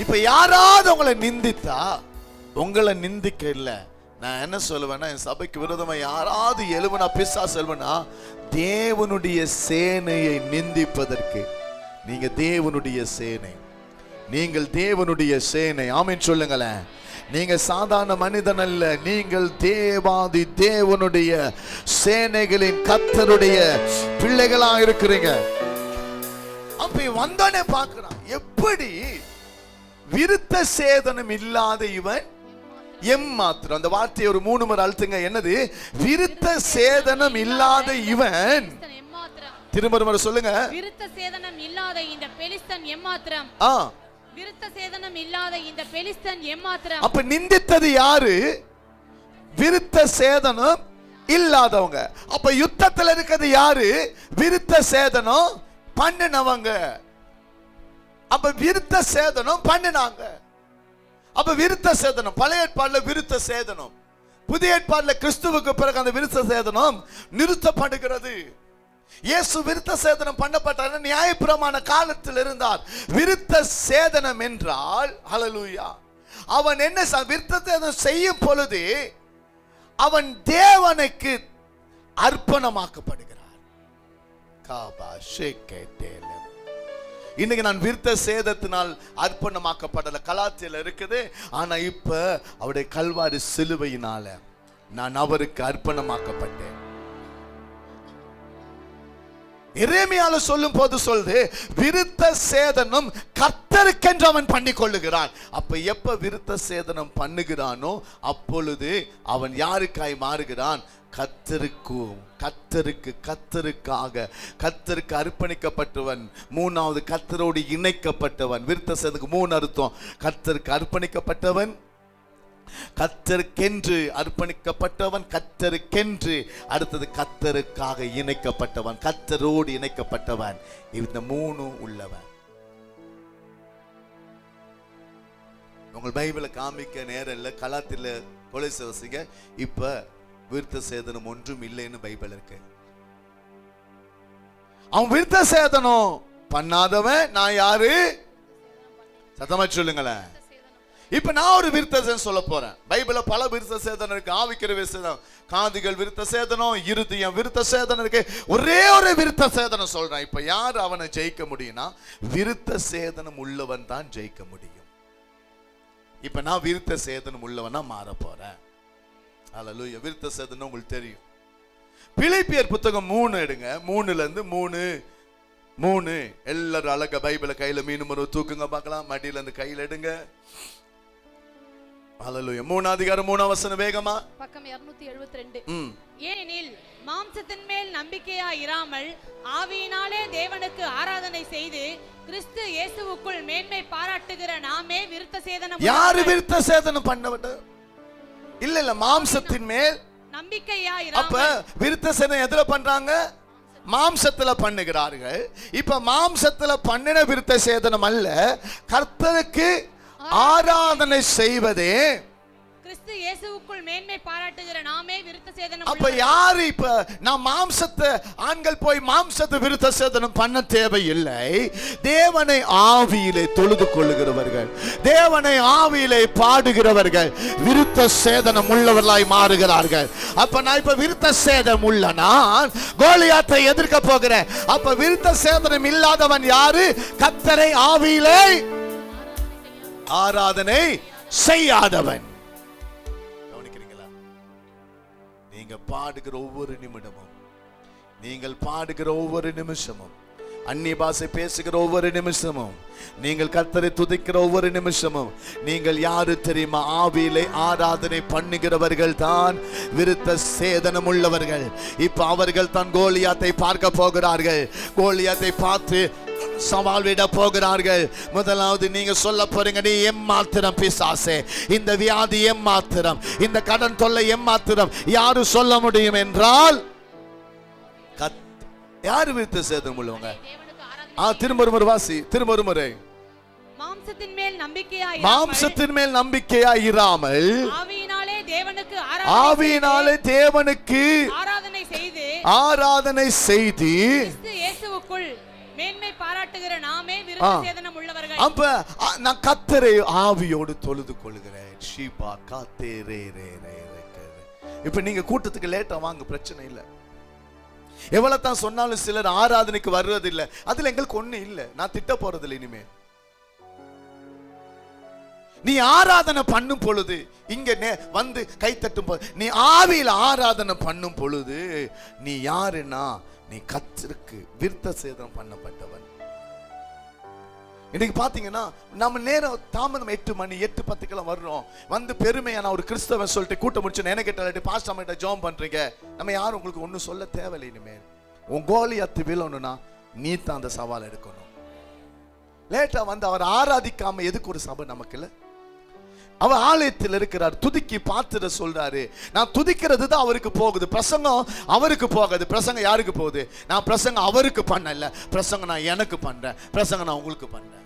இப்ப யாராவது உங்களை நிந்தித்தா, உங்களை நிந்திக்க இல்ல, நான் என்ன சொல்லுவேன்னா, என் சபைக்கு விரோதமா யாராவது எழுவனா பிசா செல்வனா, தேவனுடைய சேனையை நிந்திப்பதற்கு நீங்க தேவனுடைய சேனை, நீங்கள் தேவனுடைய சேனை. ஆமென் சொல்லுங்களேன். நீங்க சாதாரண மனிதன் அல்ல, நீங்கள் தேவாதி தேவனுடைய சேனைகளின் கர்த்தருடைய பிள்ளைகளா இருக்கிறீங்க. அப்ப வந்தானே பார்க்கிறான், எப்படி விருத்த சேதனம் இல்லாத இவன் எம்மாத்திரம். அந்த வார்த்தையை ஒரு 3 முறை அழுத்துங்க. என்னது? விருத்த சேதனம் இல்லாத இவன். திரும்ப சொல்லுங்க. விருத்த சேதனம் இல்லாத இந்த பெலிஸ்தன் எம்மாத்திரம். விருத்த சேதனம் இல்லாத இந்த பெலிஸ்தன் எம்மாத்திரம். அப்ப நிந்தித்தது யாரு? விருத்த சேதனம் இல்லாதவங்க. அப்ப யுத்தத்தில் இருக்கிறது யாரு? விருத்த சேதனம் பண்ணினவங்க. அப்ப விருத்த சேதனம் பண்ணினாங்க. அப்ப விருத்த சேதனம் பழைய ஏற்பாடுல விருத்த சேதனம், புதிய ஏற்பாடுல கிறிஸ்துவுக்கு பிறகு அந்த விருத்த சேதனம் நிறுத்தப்படுகிறது. இயேசு விருத்த சேதனம் பண்ணப்பட்டார், நியாயப்பிரமாண காலத்தில் இருந்தார். விருத்த சேதனம் என்றால் ஹல்லேலூயா, அவன் என்ன விருத்த சேதனம் செய்யும் பொழுது அவன் தேவனுக்கு அர்ப்பணமாக்கப்படுகிறார். இன்னைக்கு நான் விருத்த சேதத்தினால் அர்ப்பணமாக்கப்படல, கலாத்தில இருக்குது. ஆனா இப்ப அவருடைய கல்வாரி சிலுவையினால நான் அவருக்கு அர்ப்பணமாக்கப்பட்டேன். எரேமியால சொல்லும் போது சொல்லுது, விருத்த சேதனம் கர்த்தருக்கென்று அவன் பண்ணி கொள்ளுகிறான். அப்ப எப்ப விருத்த சேதனம் பண்ணுகிறானோ அப்பொழுது அவன் யாருக்காய் மாறுகிறான்? கர்த்தருக்காக கர்த்தருக்கு அர்ப்பணிக்கப்பட்டவன். மூணாவது கர்த்தரோடு இணைக்கப்பட்டவன். விருத்த சேதனுக்கு 3 அர்த்தம். கர்த்தருக்கு அர்ப்பணிக்கப்பட்டவன், கர்த்தருக்கென்று அர்ப்பணிக்கப்பட்டவன், கர்த்தருக்கென்று, அடுத்தது கர்த்தருக்காக இணைக்கப்பட்டவன், கர்த்தரோடு இணைக்கப்பட்டவன். இந்த 3 உள்ளவன். உங்கள் பைபிளை காமிக்க நேரம் இல்லை, கலாத்தில கொலைசவசிங்க. இப்ப விருத்த சேதனம் ஒன்றும் இல்லைன்னு பைபிள் இருக்கு. அவன் விருத்த சேதனம் பண்ணாதவன் நான் யாரு? சத்தமா சொல்லுங்களேன். இப்ப நான் ஒரு விருத்த சேதனம் சொல்ல போறேன். பைபிள்ல பல விருத்த சேதனம் இருக்கு. ஆவிக்கிற சேதனம், காதுகள் விருத்த சேதனம், இருதயம் விருத்த சேதனம் இருக்கு. ஒரே ஒரு விருத்த சேதனம் சொல்றேன். இப்ப யார் அவனை ஜெயிக்க முடியும்னா விருத்த சேதனம் உள்ளவன் தான் ஜெயிக்க முடியும். இப்ப நான் விருத்த சேதனம் உள்ளவனா மாற போறேன். அல்லேலூயா. விருத்த சேதனம் உங்களுக்கு தெரியும். பிலிப்பியர் புத்தகம் 3 எடுங்க. 3ல இருந்து 3 எல்லாரும் அழகா பைபிளை கையில மீண்டும் ஒரு தூக்குங்க பார்க்கலாம். மடியில இருந்து கையில எடுங்க. அல்லேலூயா. 3ஆம் அதிகாரம் 3ஆம் வசனம் வேகமா. பக்கம் 272. ஏனெனில் மாம்சத்தின் மேல் நம்பிக்கையா இராமல் ஆவியினாலே தேவனுக்கு ஆராதனை செய்து கிறிஸ்து இயேசுவுக்குள் மேன்மை பாராட்டுகிற நாமே விருத்த சேதனம். யாரு விருத்த சேதனம் பண்ணவட்ட? இல்ல மாம்சத்தின் மேல் நம்பிக்கையா இராமல். அப்ப விருத்த சேதனம் எதுல பண்றாங்க? மாம்சத்துல பண்ணுகிறார்கள். இப்ப மாம்சத்துல பண்ணின விருத்த சேதனம் அல்ல, கர்த்தருக்கு ஆராதனை செய்வதே கிறிஸ்து இயேசுவுக்குள் மேன்மை பாராட்டுகிற நாமே விருத்த சேதனம். அப்ப யாரு? இப்ப நான் மாம்சத்தை, ஆண்கள் போய் மாம்சத்தை விருத்த சேதனம் பண்ண தேவையில்லை. தேவனை ஆவியிலே தொழுது கொள்ளுகிறவர்கள், தேவனை ஆவியிலே பாடுகிறவர்கள் விருத்த சேதனம் உள்ளவர்களாய் மாறுகிறார்கள். அப்ப நான் இப்ப விருத்த சேதனம் உள்ள நான் கோலியாத்தை எதிர்க்க போகிறேன். அப்ப விருத்த சேதனம் இல்லாதவன் யாரு? கர்த்தரை ஆவியிலே ஆராதனை செய்யாதவன். கவனிக்கிறீங்களா? நீங்க பாடுகிற ஒவ்வொரு நிமிடமும், நீங்கள் பாடுகிற ஒவ்வொரு நிமிஷமும், அந்நிய பாஷை பேசுகிற ஒவ்வொரு நிமிஷமும், நீங்கள் கர்த்தரை துதிக்கிற ஒவ்வொரு நிமிஷமும், நீங்கள் யாரு தெரியுமா? ஆவியிலே ஆராதனை பண்ணுகிறவர்கள் தான் விருத்த சேதனம் உள்ளவர்கள். இப்ப அவர்கள் தான் கோலியாத்தை பார்க்க போகிறார்கள். கோலியாத்தை பார்த்து சவால் விட போகிறார்கள். முதலாவது நீங்க சொல்ல போறீங்க, நீ எம்மாத்திரம் பிசாசே, இந்த வியாதி எம்மாத்திரம், இந்த கடன் தொல்லை எம்மாத்திரம். யாரு சொல்ல முடியும் என்றால் யாரு விருத்த சேதனம் உள்ளவங்க? திரும்ப ஒரு வாசி, திரும்ப ஒரு முறை. மாம்சத்தின் மேல் நம்பிக்கையா இராமல் ஆவியினாலே தேவனுக்கு ஆராதனை செய்து இயேசுவுக்குள் மேன்மை பாராட்டுகிற நாமே விருத்த சேதனம் உள்ளவர்கள். அப்ப நான் கர்த்தரை ஆவியோடு தொழுது கொள்கிறேன். இப்ப நீங்க கூட்டத்துக்கு லேட்டா வாங்க, பிரச்சனை இல்லை. எவ்வளவு தான் சொன்னாலும் சிலர் ஆராதனைக்கு வர்றது இல்லை. அதுல எங்களுக்கு ஒண்ணு இல்லை. நான் திட்ட போறது இல்லை. இனிமே நீ ஆராதனை பண்ணும் பொழுது, இங்க வந்து கை தட்டும் போது, நீ ஆவியில ஆராதனை பண்ணும் பொழுது நீ யாருன்னா நீ கர்த்தருக்கு விருத்த சேதனம் பண்ணப்பட்டவன். இன்னைக்கு பாத்தீங்கன்னா நம்ம நேரம் தாமதம் 8 மணி 8:10 வர்றோம். வந்து பெருமையா நான் ஒரு கிறிஸ்தவன் சொல்லிட்டு கூட்டம் முடிச்சு என்ன கேட்டாலும் பாஸ்டர் கிட்ட ஜெபம் பண்றீங்க. நம்ம யாரும் உங்களுக்கு ஒன்னும் சொல்ல தேவையில்லை. இனிமேல் உன் கோலியாத்து விழணும்னா நீ தான் அந்த சவால் எடுக்கணும். லேட்டா வந்து அவர் ஆராதிக்காம எதுக்கு ஒரு சபை நமக்கு இல்ல? அவர் ஆலயத்தில் இருக்கிறார், துதிக்கி பார்த்துட சொல்றாரு. நான் துதிக்கிறது தான் அவருக்கு போகுது, பிரசங்கம் அவருக்கு போகுது. பிரசங்கம் யாருக்கு போகுது? நான் பிரசங்கம் அவருக்கு பண்ணல, பிரசங்கம் நான் எனக்கு பண்றேன், பிரசங்கம் நான் உங்களுக்கு பண்றேன்.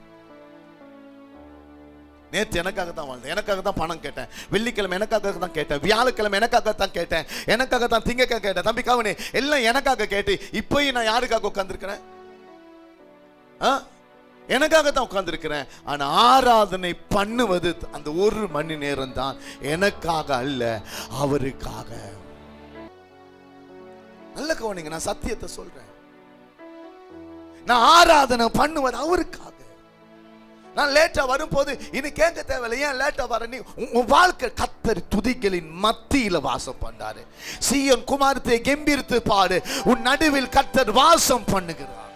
நேற்று எனக்காக தான் வாழ்ந்தேன், எனக்காக தான் பணம் கேட்டேன், வெள்ளிக்கிழமை எனக்காக தான் கேட்டேன், வியாழக்கிழமை எனக்காக தான் கேட்டேன், எனக்காக தான் திங்கக்காக கேட்டேன். தம்பி காவனே, எல்லாம் எனக்காக கேட்டு இப்பயும் நான் யாருக்காக உட்கார்ந்துருக்கிறேன்? எனக்காக தான் உட்கார்ந்துருக்கிறேன். ஆனா ஆராதனை பண்ணுவது அந்த 1 மணி நேரம் தான், எனக்காக அல்ல, அவருக்காக. நல்ல கவனிங்க, நான் சத்தியத்தை சொல்றேன். நான் ஆராதனை பண்ணுவது அவருக்காக. நான் லேட்டா வரும்போது இனி கேட்க தேவையில்லை, ஏன் லேட்டா வர? நீ உன் வாழ்க்கை கர்த்தர் துதிகளின் மத்தியில வாசம் பண்ணாரு. சீயோன் குமாரத்தை கெம்பீரித்து பாடு, உன் நடுவில் கர்த்தர் வாசம் பண்ணுகிறார்.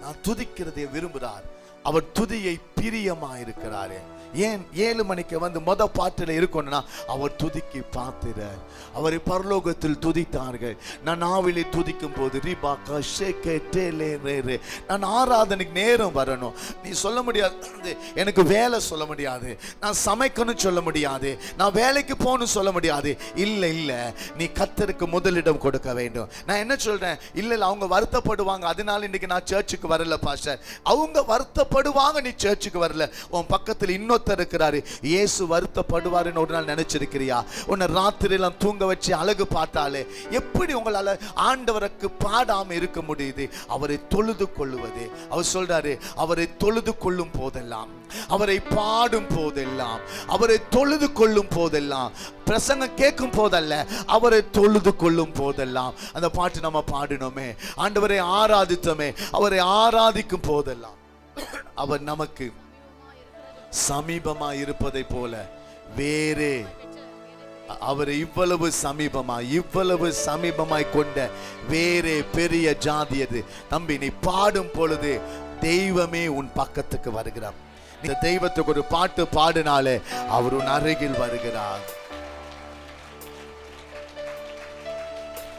நான் துதிக்கிறதை விரும்புகிறார். அவர் துதியை பிரியமா இருக்கிறாரே. ஏன் 7 மணிக்கு வந்து மொத பாட்டில் இருக்கணும்னா அவர் துதிக்கு பார்த்திறார். அவரை பரலோகத்தில் துதித்தார்கள். நான் ஆவிலே துதிக்கும் போது நான் ஆராதனைக்கு நேரம் வரணும். நீ சொல்ல முடியாது, எனக்கு வேலை சொல்ல முடியாது, நான் சமைக்கணும் சொல்ல முடியாது, நான் வேலைக்கு போகணும் சொல்ல முடியாது. இல்லை இல்லை, நீ கர்த்தருக்கு முதலிடம் கொடுக்க வேண்டும். நான் என்ன சொல்றேன், இல்லை அவங்க வருத்தப்படுவாங்க அதனால இன்னைக்கு நான் சர்ச்சுக்கு வரல பாஸ்டர். அவங்க வருத்தப்படுவாங்க, நீ சர்ச்சுக்கு வரல. உன் பக்கத்தில் இன்னொருத்தர் இருக்கிறாரு, இயேசு வருத்தப்படுவாருன்னு ஒரு நாள் நினைச்சிருக்கிறியா? உன்னை ராத்திரியெல்லாம் தூங்க வச்சு அழகு பார்த்தாலே எப்படி உங்களால ஆண்டவருக்கு பாடாம இருக்க முடியுது? அவரை தொழுது கொள்ளுவது. அவர் சொல்றாரு, அவரை தொழுது கொள்ளும் போதெல்லாம், அவரை பாடும் போதெல்லாம், அவரை தொழுது கொள்ளும் போதெல்லாம், பிரசங்கம் கேட்கும் போதல்ல, அவரை தொழுது கொள்ளும் போதெல்லாம். அந்த பாட்டு நம்ம பாடினோமே, ஆண்டவரை ஆராதித்தோமே, அவரை ஆராதிக்கும் போதெல்லாம் அவர் நமக்கு சமீபமா இருப்பதை போல வேறே அவரை இவ்வளவு சமீபமாய் கொண்ட வேறே பெரிய ஜாதி அது. தம்பி, நீ பாடும் பொழுது தெய்வமே உன் பக்கத்துக்கு வருகிறார். இந்த தெய்வத்துக்கு ஒரு பாட்டு பாடினாலே அவர் உன் அருகில் வருகிறார்.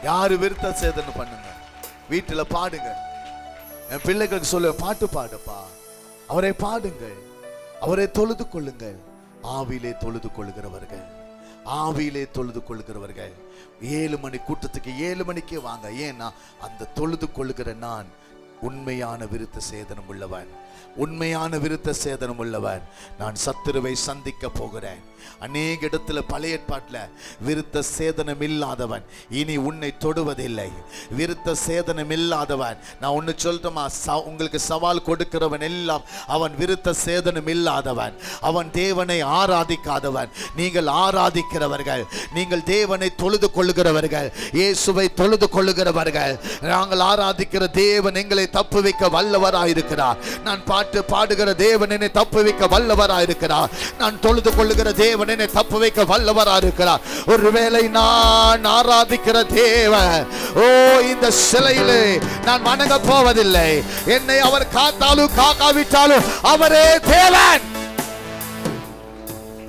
யாரு விருத்த சேதனை பண்ணுங்க, வீட்டுல பாடுங்க. என் பிள்ளைகளுக்கு சொல்ல, பாட்டு பாடுப்பா, அவரை பாடுங்கள், அவரை தொழுது கொள்ளுங்கள். ஆவியிலே தொழுது கொள்கிறவர்கள், ஆவியிலே தொழுது கொள்கிறவர்கள் 7 மணி கூட்டத்துக்கு 7 மணிக்கே வாங்க. ஏன்னா அந்த தொழுது கொள்ளுகிற நான் உண்மையான விருத்த சேதனம் உள்ளவன், உண்மையான விருத்த சேதனம் உள்ளவன். நான் சத்துருவை சந்திக்க போகிறேன். அநேக இடத்துல பழைய ஏற்பாட்டில் விருத்த சேதனம் இல்லாதவன் இனி உன்னை தொடுவதில்லை. விருத்த சேதனம் இல்லாதவன், நான் ஒன்னு சொல்றேமா, உங்களுக்கு சவால் கொடுக்கிறவன் எல்லாம் அவன் விருத்த சேதனம் இல்லாதவன், அவன் தேவனை ஆராதிக்காதவன். நீங்கள் ஆராதிக்கிறவர்கள், நீங்கள் தேவனை தொழுது கொள்ளுகிறவர்கள், இயேசுவை தொழுது கொள்ளுகிறவர்கள். நாங்கள் ஆராதிக்கிற தேவன் எங்களை தப்புவிக்க வல்லவராயிருக்கிறார். நான் பாட்டு பாடுகிற தேவன் என்னை தப்புவிக்க வல்லவராயிருக்கிறார். நான் தொழுது கொள்ளுகிற தேவன் என்னை தப்புவிக்க வல்லவராயிருக்கிறார். ஒருவேளை நான் ஆராதிக்கிற தேவன், ஓ இந்த சிலையிலே நான் வணங்க போவதில்லை. என்னை அவர் காத்தாலும் காக்காவிட்டாலும் அவரே தேவன்.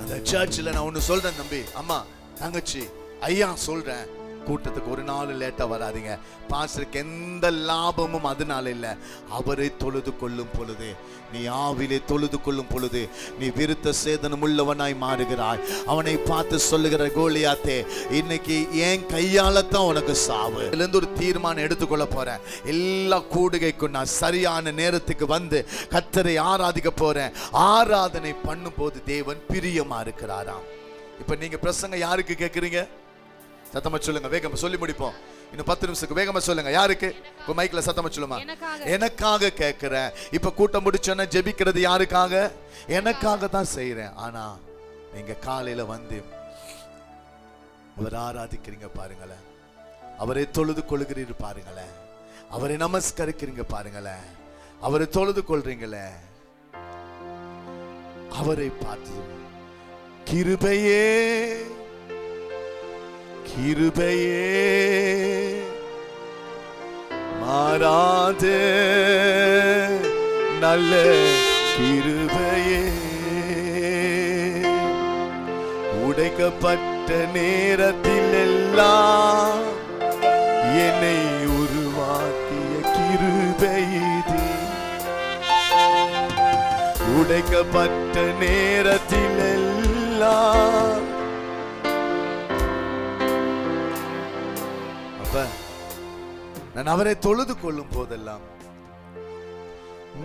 அந்த சர்ச்சில் நான் ஒன்னு சொல்றேன் தம்பி, அம்மா, தங்கச்சி, ஐயா சொல்றேன், கூட்டத்துக்கு ஒரு நாள் லேட்டா வராதீங்க. பாஸ்டருக்கு எந்த லாபமும் அதனால இல்ல. அவரை தொழுது கொள்ளும் பொழுது, நீ ஆவிலே தொழுது கொள்ளும் பொழுது நீ விருத்த சேதனம் உள்ளவனாய் மாறுகிறாய். அவனை பார்த்து சொல்லுகிற, கோலியாத்தே, இன்னைக்கு ஏன் கையால தான் உனக்கு சாவு. இதுல இருந்து ஒரு தீர்மானம் எடுத்துக்கொள்ள போறேன். எல்லா கூடுகைக்கும் நான் சரியான நேரத்துக்கு வந்து கர்த்தரை ஆராதிக்க போறேன். ஆராதனை பண்ணும் போது தேவன் பிரியமா இருக்கிறாராம். இப்ப நீங்க பிரசங்க யாருக்கு கேட்குறீங்க? சத்தமா சொல்லுங்க, வேகமா சொல்லி முடிப்போம். இன்னும் 10 நிமிஷத்துக்கு வேகமா சொல்லுங்க. யாருக்கு? இப்ப மைக்ல சத்தமா சொல்லுமா. எனக்காக கேட்கிறேன். இப்ப கூட்டம் முடிச்சோன்னா ஜெபிக்கிறது யாருக்காக? எனக்காக தான் செய்யறேன். ஆனா நீங்க காலையில வந்து அவர் ஆராதிக்கிறீங்க பாருங்களேன், அவரை தொழுது கொள்கிறீர் பாருங்களேன், அவரை நமஸ்கரிக்கிறீங்க பாருங்களேன், அவரை தொழுது கொள்றீங்களே, அவரை பார்த்து கிருபையே கிருபையே மாறாத நல்ல கிருபையே, உடைக்கப்பட்ட நேரத்தில் எல்லாம் என்னை உருவாக்கிய கிருபையே, உடைக்கப்பட்ட நேரத்தில் எல்லாம். நான் அவரை தொழுது கொள்ளும் போதெல்லாம்,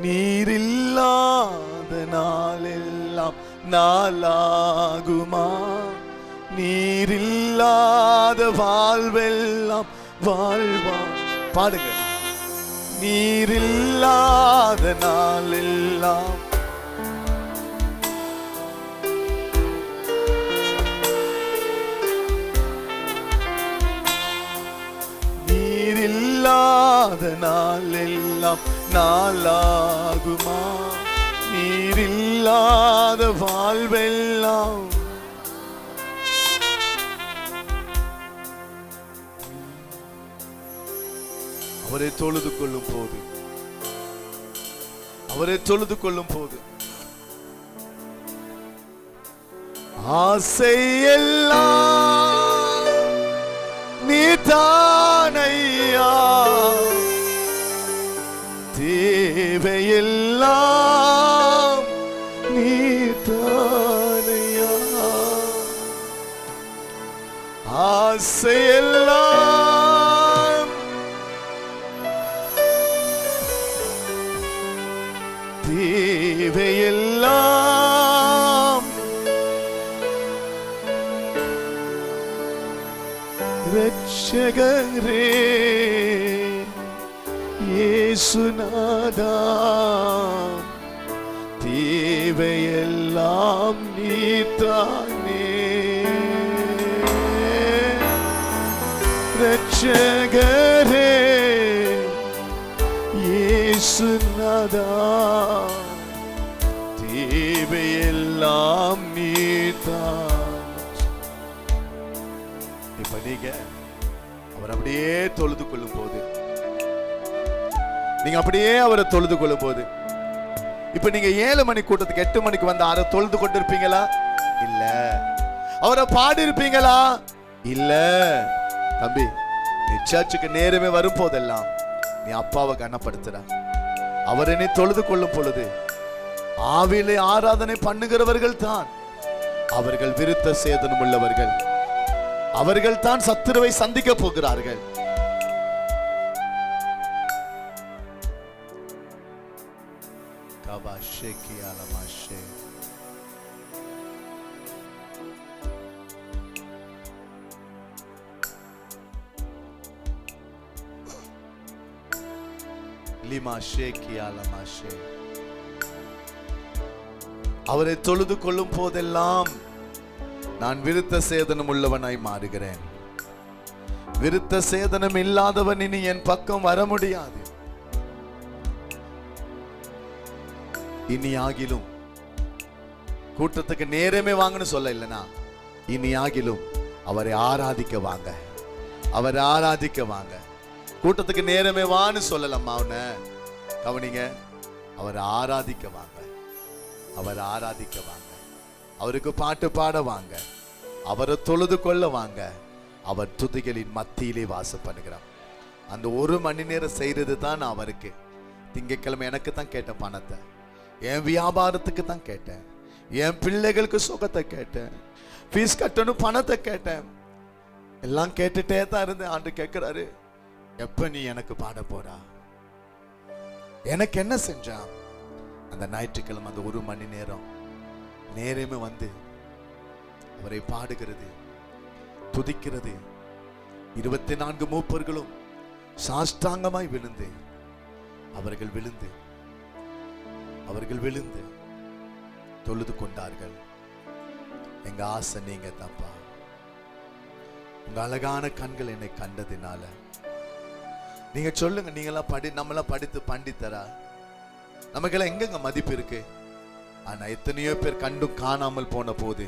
நீரில்லாத நாளெல்லாம் நாளாகுமா, நீரில்லாத வாழ்வெல்லாம் வாழ்வா. பாடுங்க. நீரில்லாத நாளெல்லாம் நீரில்லாத நாள் எல்லாம் நாளாகுமா? நீர் இல்லாத வாழ்வெல்லாம் அவரை தொழுது கொள்ளும் போது, அவரை தொழுது கொள்ளும் போது ஆசையெல்லாம் நீதானையா, தேவையெல்லாம் நீதானையா, ஆசையெல்லாம் தேவையெல்லாம் ரட்சகரே இயேசுநாதா, தேவையெல்லாம் நீதானே. ரட்சகரே இயேசுநாதா, தேவையெல்லாம் நீதான். இப்ப நீங்க அவர் அப்படியே தொழுது கொள்ளும் போது, நீங்க அப்படியே அவரை தொழுது கொள்ளும் போது, இப்ப நீங்க 7 மணி கூட்டத்துக்கு 8 மணிக்கு வந்து அவரை தொழுது கொண்டு இருப்பீங்களா? இல்ல. அவரை பாடி இருப்பீங்களா? இல்ல. தம்பி, நீ சர்ச்சுக்கு நேரமே வரும் போதெல்லாம் நீ அப்பாவை கனப்படுத்துற. அவரை நீ தொழுது கொள்ளும் பொழுது ஆவிலே ஆராதனை பண்ணுகிறவர்கள் தான் அவர்கள் விருத்த சேதனம் உள்ளவர்கள். அவர்கள் தான் சத்துருவை சந்திக்க போகிறார்கள். அவரை தொழுது கொள்ளும் போதெல்லாம் நான் விருத்த சேதனம் உள்ளவனாய் மாறுகிறேன். விருத்த சேதனம் இல்லாதவன் இனி என் பக்கம் வர முடியாது. இனி ஆகிலும் கூட்டத்துக்கு நேரமே வாங்கன்னு சொல்ல இல்லனா, இனி ஆகிலும் அவரை ஆராதிக்க வாங்க, அவரை ஆராதிக்க வாங்க. கூட்டத்துக்கு நேரமே வான்னு சொல்லலம்மா, அவனை கவனிங்க. அவரை ஆராதிக்க வாங்க, அவரை ஆராதிக்க வாங்க, அவருக்கு பாட்டு பாட வாங்க, அவரை தொழுது கொள்ள வாங்க. அவர் துதிகளின் மத்தியிலே வாசம் பண்ணுகிறார். அந்த 1 மணி நேரம் செய்யறது தான் நான் அவருக்கு. திங்கட்கிழமை எனக்கு தான் கேட்டேன் பணத்தை, என் வியாபாரத்துக்கு தான் கேட்டேன், என் பிள்ளைகளுக்கு சுகத்தை கேட்டேன், ஃபீஸ் கட்டணும் பணத்தை கேட்டேன், எல்லாம் கேட்டுட்டே தான் இருந்தேன். ஆண்டு கேட்கிறாரு, எப்ப நீ எனக்கு பாட போறா? எனக்கு என்ன செஞ்சான்? அந்த ஞாயிற்றுக்கிழமை அந்த 1 மணி நேரம் நேரமே வந்து அவரை பாடுகிறது, துதிக்கிறது. 24 மூப்பர்களும் சாஷ்டாங்கமாய் விழுந்து அவர்கள் விழுந்து தொழுது கொண்டார்கள். எங்க ஆசை நீங்க தான்ப்பா. உங்க அழகான கண்கள் என்னை கண்டதினால நீங்க சொல்லுங்க, நீங்களாம் நம்மளாம் படித்து பண்டித்தரா? நமக்கெல்லாம் எங்கெங்க மதிப்பு இருக்கு? ஆனா எத்தனையோ பேர் கண்டும் காணாமல் போன போது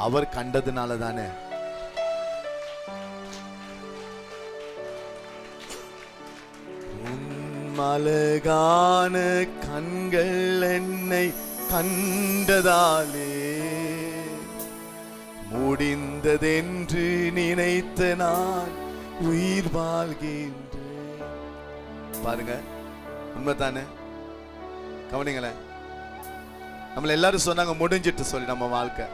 அவர் கண்டதுனால தானே. அழகான கண்கள் என்னை கண்டதாலே முடிந்ததென்று நினைத்த நான் உயிர் வாழ்கின்றேன். பாருங்க, உண்மைதானே? கவனிங்களேன். நம்மள எல்லாரும் சொன்னாங்க முடிஞ்சிட்டு சொல்லி, நம்ம வாழ்க்கை,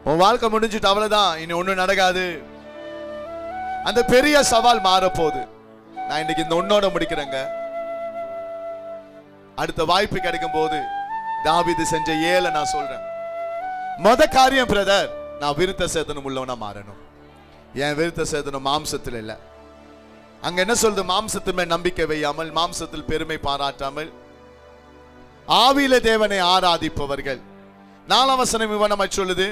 உன் வாழ்க்கை முடிஞ்சிட்டு, அவ்வளவுதான், இனி ஒண்ணும் நடக்காது. அந்த பெரிய சவால் மாறப்போகுது. நான் இன்னைக்கு இந்த ஒன்னோட முடிக்கிறேங்க. அடுத்த வாய்ப்பு கிடைக்கும் போது தாவீது செஞ்ச 7 நான் சொல்றேன். மொத காரியம் பிரதர், நான் விருத்த சேதனம் உள்ளவனா மாறணும். என் விருத்த சேதனம் மாம்சத்தில் இல்ல. அங்க என்ன சொல்றது? மாம்சத்தின் மேல் நம்பிக்கை வையாமல், மாம்சத்தில் பெருமை பாராட்டாமல், ஆவியில தேவனை ஆராதிப்பவர்கள். 4ஆம் வசனம் இவனமாய் சொல்லுது,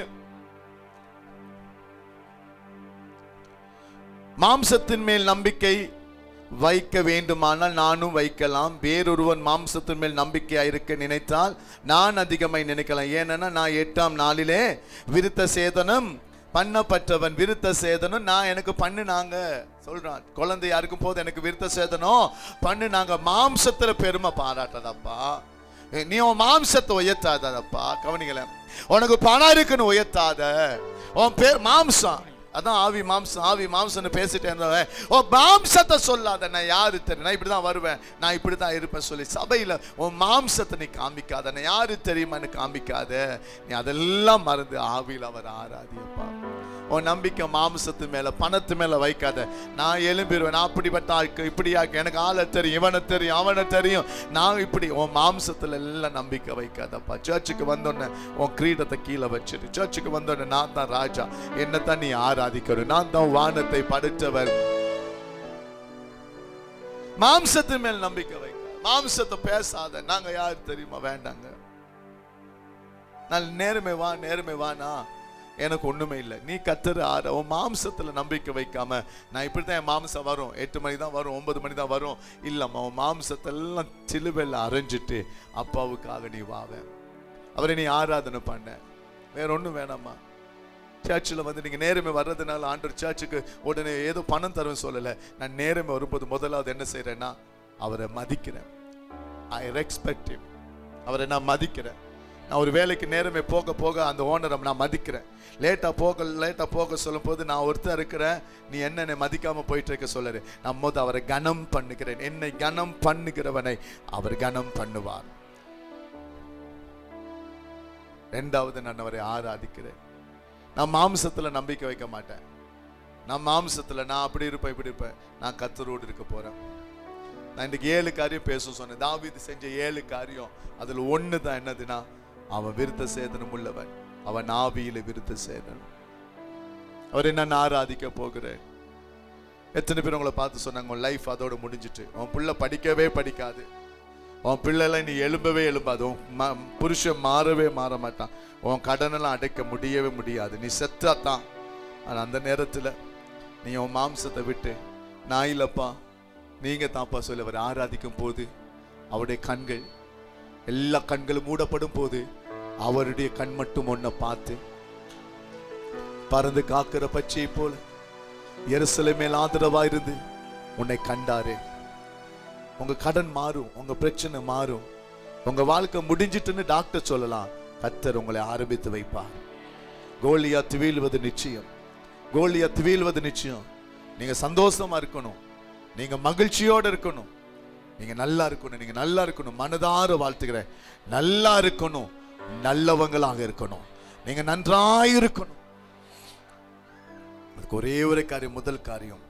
மாம்சத்தின் மேல் நம்பிக்கை வைக்க வேண்டுமானால் நானும் வைக்கலாம். வேறொருவன் மாம்சத்தின் மேல் நம்பிக்கையாயிருக்க நினைத்தால் நான் அதிகமாய் நினைக்கலாம். ஏன்னா நான் 8ஆம் நாளிலே விருத்த சேதனம் பண்ணப்பட்டவன். விருத்த சேதனம் நான் எனக்கு பண்ணுனாங்க சொல்றான். குழந்தையா இருக்கும் போது எனக்கு விருத்த சேதனம் பண்ணுனாங்க. மாம்சத்துல பெருமை பாராட்டதப்பா. நீ உன் மாம்சத்தை உயர்த்தாதப்பா. கவனிக்கல, உனக்கு பணம் இருக்குன்னு உயர்த்தாத. உன் பேர் மாம்சம், அதான் ஆவி மாம்சம் ஆவி மாம்சம்னு பேசிட்டே இருந்தவன் ஓ மாம்சத்தை சொல்லாத. நான் யாரு தெரியும், நான் இப்படிதான் வருவேன், நான் இப்படிதான் இருப்பேன் சொல்லி சபையில உன் மாம்சத்தை நீ காமிக்காத. நான் யாரு தெரியுமான்னு காமிக்காத. நீ அதெல்லாம் மறந்து ஆவியில் அவர் ஆராதியப்பா. உன் நம்பிக்கை மாம்சத்து மேல பணத்து மேல வைக்காத. நான் எழும்பிடுவேன், நான் அப்படிப்பட்ட ஆட்கள் இப்படியாக்க, எனக்கு ஆளை தெரியும், இவனை தெரியும், அவனை தெரியும், நான் இப்படி. உன் மாம்சத்துல எல்லாம் நம்பிக்கை வைக்காதப்பா. சர்ச்சுக்கு வந்தோடனே உன் கிரீடத்தை கீழே வச்சிரு. சர்ச்சுக்கு வந்தோடனே நான் தான் ராஜா, என்னத்தான் நீ ஆராதிக்கணும், நான் தான் வானத்தை படைத்தவர். மாம்சத்து மேல் நம்பிக்கை வைக்க, மாம்சத்தை பேசாத. நாங்க யாரு தெரியுமா, வேண்டாங்க. நான் நேர்மை வா நேர்மை வானா எனக்கு ஒண்ணுமே இல்லை. நீ கத்தர் ஆற. உன் மாம்சத்துல நம்பிக்கை வைக்காம நான் இப்படித்தான் என் மாம்சம் வரும், 8 மணி தான் வரும், 9 மணி தான் வரும் இல்லம்மா. உன் மாம்சத்தெல்லாம் சிலுவையில் அரைஞ்சிட்டு அப்பாவுக்காக நீ வாவேன். அவரை நீ ஆராதனை பண்ண, வேற ஒண்ணும் வேணாமா. சர்ச்சில் வந்து நீங்க நேர்மை வர்றதுனால ஆண்டவர் சர்ச்சுக்கு உடனே ஏதோ பணம் தருவேன் சொல்லல. நான் நேர்மை வரும்போது முதலாவது என்ன செய்யறேன்னா அவரை மதிக்கிறேன். I respect him. அவரை நான் மதிக்கிறேன். நான் ஒரு வேலைக்கு நேரமே போக போக அந்த ஓனரை நான் மதிக்கிறேன். லேட்டாக போக சொல்லும் போது நான் ஒருத்தர் இருக்கிறேன், நீ என்னை மதிக்காம போயிட்டு இருக்க சொல்லு. நான் போது அவரை கனம் பண்ணுகிறேன். என்னை கனம் பண்ணுகிறவனை அவர் கனம் பண்ணுவார். 2வது நான் அவரை ஆராதிக்கிறேன். நான் மாம்சத்துல நம்பிக்கை வைக்க மாட்டேன். நான் மாம்சத்துல நான் அப்படி இருப்பேன் இப்படி இருப்பேன். நான் கர்த்தரோடு இருக்க போறேன். நான் இன்றைக்கு 7 காரியம் பேச சொன்னேன். தாவீது செஞ்ச 7 காரியம், அதுல 1 தான் என்னதுன்னா அவன் விருத்த சேதனம் உள்ளவன். அவன் ஆவியில விருத்த சேதனம். அவரை நான் ஆராதிக்க போகிறேன். எத்தனை பேர் உங்களை பார்த்து சொன்னாங்க உன் லைஃப் அதோட முடிஞ்சிட்டு, உன் பிள்ளை படிக்கவே படிக்காது, உன் பிள்ளைலாம் நீ எழும்பவே எழும்பாது, உன் புருஷன் மாறவே மாற மாட்டான், உன் கடனெல்லாம் அடைக்க முடியவே முடியாது, நீ செத்தாத்தான். ஆனால் அந்த நேரத்தில் நீ உன் மாம்சத்தை விட்டு நான் இல்லப்பா நீங்க தாப்பா சொல்லி அவர் ஆராதிக்கும் போது அவருடைய கண்கள் எல்லா கண்களும் மூடப்படும் போது அவருடைய கண் மட்டும் ஒன்ன பார்த்து பறந்து காக்கிற பச்சையை போல எருசலேம் மேல் ஆதரவா இருந்து உன்னை கண்டாரே. உங்க கடன் மாறும், உங்க பிரச்சனை மாறும், உங்க வாழ்க்கை முடிஞ்சிட்டுன்னு டாக்டர் சொல்லலாம். கர்த்தர் உங்களை ஆரம்பித்து வைப்பார். கோலியாத் வீழ்வது நிச்சயம், கோலியாத் வீழ்வது நிச்சயம். நீங்க சந்தோஷமா இருக்கணும், நீங்க மகிழ்ச்சியோட இருக்கணும், நீங்க நல்லா இருக்கணும், நீங்க நல்லா இருக்கணும். மனதார வாழ்த்துக்கிறேன். நல்லா இருக்கணும், நல்லவங்களாக இருக்கணும், நீங்க நன்றாய் இருக்கணும். அதுக்கு ஒரே ஒரு காரியம், முதல் காரியம்,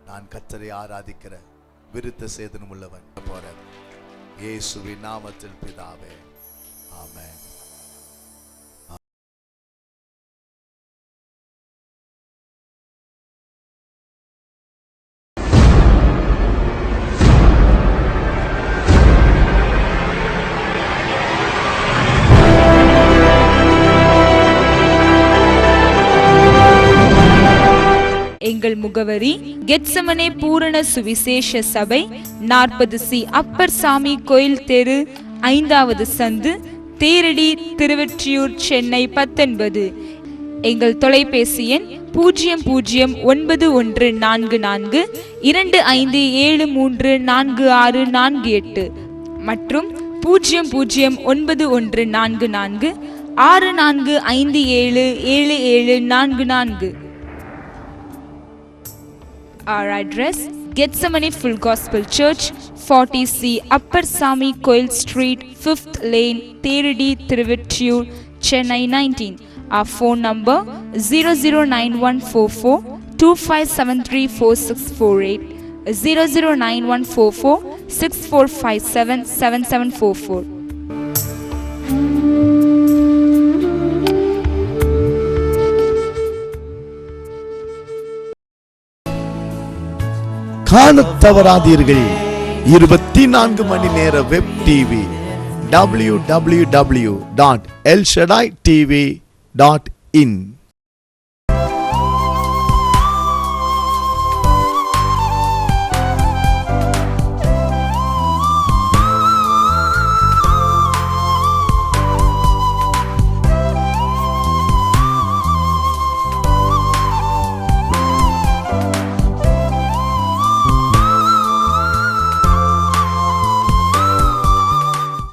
நான் கர்த்தரை ஆராதிக்கிற விருத்த சேதனம் உள்ளவன் போறேன். இயேசுவின் நாமத்தில் பிதாவே, ஆமென். எங்கள் முகவரி கெத்சமனே பூரண சுவிசேஷ சபை, 40C அப்பர் சாமி கோயில் தெரு, 5வது சந்து, தேரடி, திருவொற்றியூர், சென்னை 19. எங்கள் தொலைபேசி எண் 00914425734648 மற்றும் 00914464577744. Our address, Gethsemane Full Gospel Church, 40C Upper Sami Koil Street, 5th Lane, Theradi, Thiruvuttiur, Chennai 19. Our phone number 00914425734648, 00914464577744. காணத் தவறாதீர்கள். 24 மணி நேர வெப் டிவி www.elshaddai.tv.in